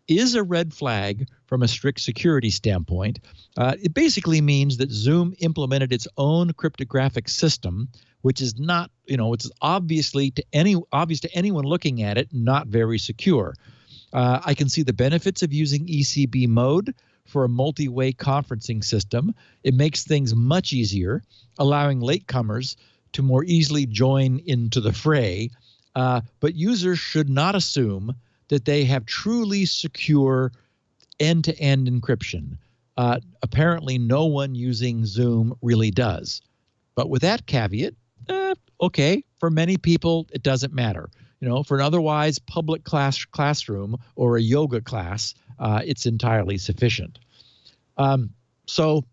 is a red flag from a strict security standpoint. It basically means that Zoom implemented its own cryptographic system, which is not, it's obvious to anyone looking at it, not very secure. I can see the benefits of using ECB mode for a multi-way conferencing system. It makes things much easier, allowing latecomers to more easily join into the fray. But users should not assume that they have truly secure end-to-end encryption. Apparently, no one using Zoom really does. But with that caveat, okay, for many people, it doesn't matter. For an otherwise public classroom or a yoga class, it's entirely sufficient. So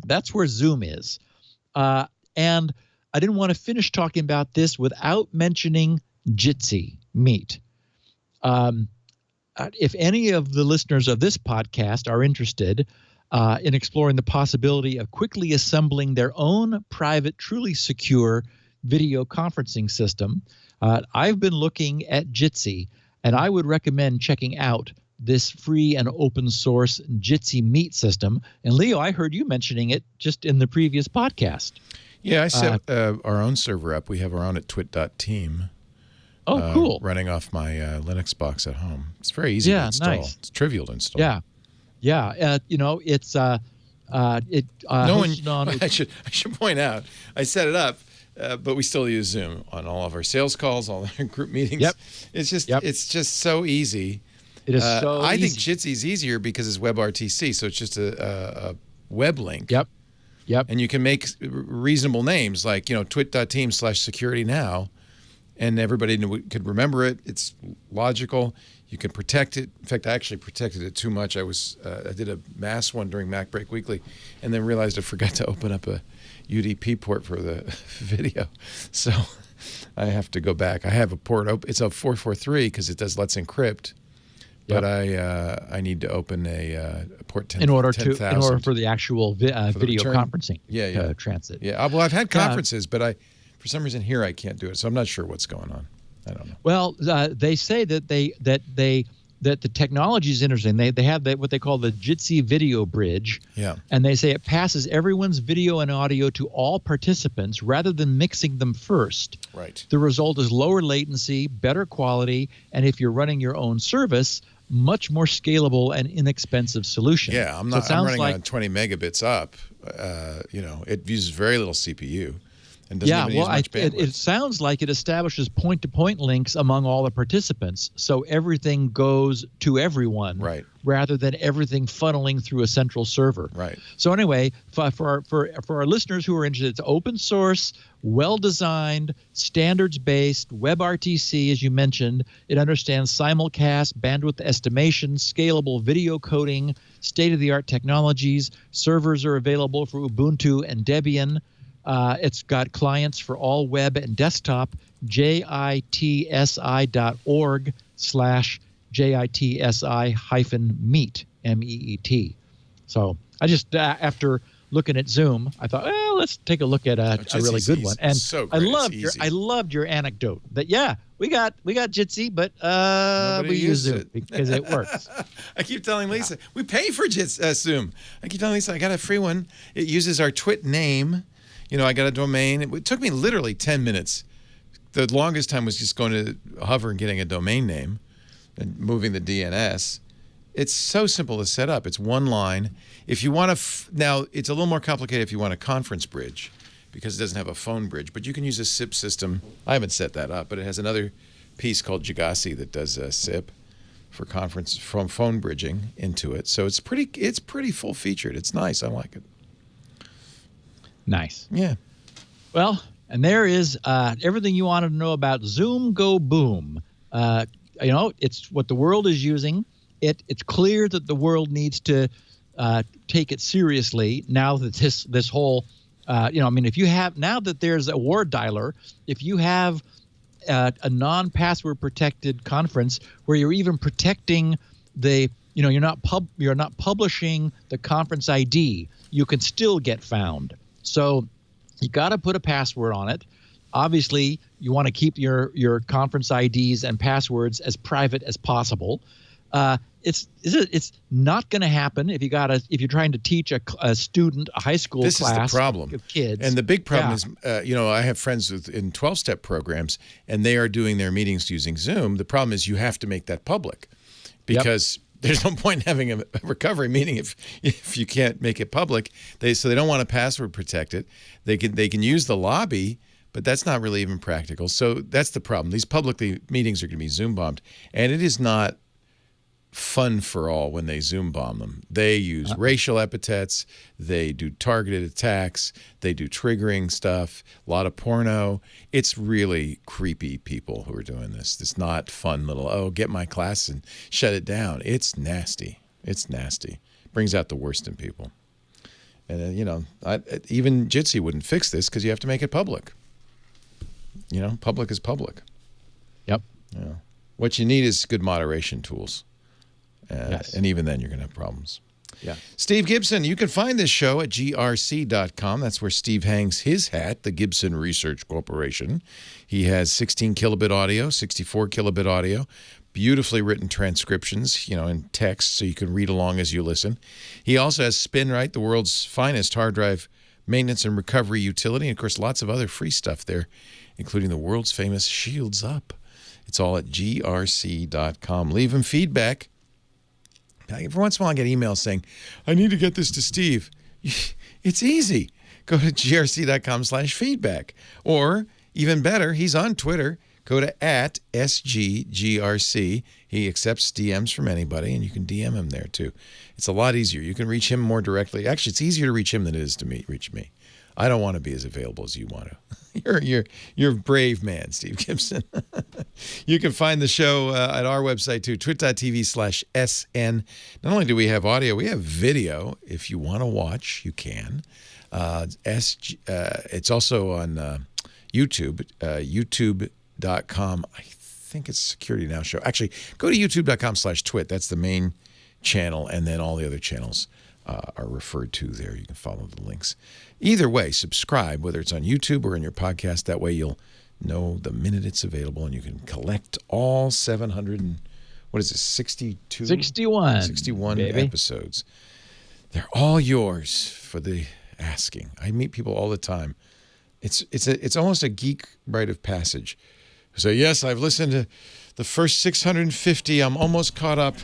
that's where Zoom is. And I didn't want to finish talking about this without mentioning Jitsi, Meet. If any of the listeners of this podcast are interested in exploring the possibility of quickly assembling their own private, truly secure video conferencing system, I've been looking at Jitsi, and I would recommend checking out this free and open source Jitsi Meet system. And Leo, I heard you mentioning it just in the previous podcast. Yeah, I set our own server up. We have our own at twit.team. Oh, cool. Running off my Linux box at home. It's very easy to install. Nice. It's trivial to install. Yeah. It's I should point out, I set it up, but we still use Zoom on all of our sales calls, all our group meetings. Yep. It's just so easy. It is so I think easy. Jitsi is easier because it's WebRTC, so it's just a web link. Yep. And you can make reasonable names like, twit.team/securitynow, and everybody could remember it. It's logical. You can protect it. In fact, I actually protected it too much. I did a mass one during Mac Break Weekly, and then realized I forgot to open up a UDP port for the video. So I have to go back. I have a port open. It's a 443 because it let's encrypt. But I need to open a port 10,000. In order for the actual video conferencing transit. Yeah. Well, I've had conferences, but for some reason here I can't do it. So I'm not sure what's going on. I don't know. Well, they say that the technology is interesting. They have what they call the Jitsi video bridge. Yeah. And they say it passes everyone's video and audio to all participants rather than mixing them first. Right. The result is lower latency, better quality, and if you're running your own service, much more scalable and inexpensive solution. Yeah, I'm running on 20 megabits up. It uses very little CPU. And doesn't even use much bandwidth. It sounds like it establishes point-to-point links among all the participants, so everything goes to everyone, right, rather than everything funneling through a central server. Right. So anyway, for our listeners who are interested, it's open source, well-designed, standards-based, WebRTC, as you mentioned. It understands simulcast, bandwidth estimation, scalable video coding, state-of-the-art technologies. Servers are available for Ubuntu and Debian. It's got clients for all web and desktop, jitsi.org/jitsi-meet, MEET. So I just, after looking at Zoom, I thought, well, let's take a look at a really good one. And so I loved your anecdote that, we got Jitsi, but we use Zoom because it works. I keep telling Lisa, we pay for Zoom. I keep telling Lisa, I got a free one. It uses our TWiT name. I got a domain. It took me literally 10 minutes. The longest time was just going to Hover and getting a domain name and moving the DNS. It's so simple to set up. It's one line. If you want to, now it's a little more complicated if you want a conference bridge because it doesn't have a phone bridge, but you can use a SIP system. I haven't set that up, but it has another piece called GRC that does a SIP for conference from phone bridging into it. So it's pretty full featured. It's nice. I like it. Nice. Yeah. Well, and there is everything you wanted to know about Zoom Go Boom. It's what the world is using. It's clear that the world needs to take it seriously now that this whole, if you have, now that there's a word dialer, if you have a non-password protected conference where you're even protecting the, you're not publishing the conference ID, you can still get found. So you got to put a password on it. Obviously, you want to keep your conference IDs and passwords as private as possible. It's not going to happen if you're trying to teach a student, a high school class. This is the problem of kids. And the big problem is, I have friends in 12-step programs, and they are doing their meetings using Zoom. The problem is you have to make that public because there's no point in having a recovery meeting if you can't make it public. So they don't want to password protect it. They can use the lobby, but that's not really even practical. So that's the problem. These public meetings are going to be Zoom bombed, and it is not fun for all when they Zoom bomb them. They use racial epithets. They do targeted attacks. They do triggering stuff. A lot of porno. It's really creepy people who are doing this. It's not fun little, get my class and shut it down. It's nasty. It's nasty. Brings out the worst in people. And even Jitsi wouldn't fix this because you have to make it public. Public is public. Yep. Yeah. What you need is good moderation tools. Yes. And even then, you're going to have problems. Yeah. Steve Gibson, you can find this show at grc.com. That's where Steve hangs his hat, the Gibson Research Corporation. He has 16 kilobit audio, 64 kilobit audio, beautifully written transcriptions, in text, so you can read along as you listen. He also has SpinRite, the world's finest hard drive maintenance and recovery utility, and, of course, lots of other free stuff there, including the world's famous Shields Up. It's all at grc.com. Leave him feedback. Every once in a while I get emails saying, I need to get this to Steve. It's easy. Go to grc.com/feedback. Or, even better, he's on Twitter. go to @SGGRC. He accepts DMs from anybody, and you can DM him there too. It's a lot easier. You can reach him more directly. Actually, it's easier to reach him than it is to reach me. I don't want to be as available as you want to. You're a brave man, Steve Gibson. You can find the show at our website too, twit.tv/SN. Not only do we have audio, we have video. If you want to watch, you can. It's also on YouTube, youtube.com. I think it's Security Now Show. Actually, go to youtube.com/twit. That's the main channel, and then all the other channels are referred to there. You can follow the links. Either way, subscribe, whether it's on YouTube or in your podcast. That way you'll know the minute it's available, and you can collect all 700 and, what is this, 61 baby. episodes. They're all yours for the asking. I meet people all the time. It's almost a geek rite of passage. So yes, I've listened to the first 650. I'm almost caught up.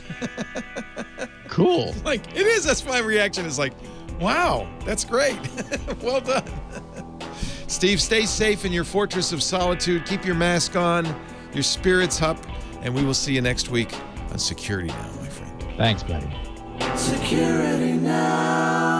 Cool. Like, it is. That's my reaction. Is like, wow, that's great. Well done. Steve, stay safe in your fortress of solitude. Keep your mask on, your spirits up, and we will see you next week on Security Now, my friend. Thanks, buddy. Security Now.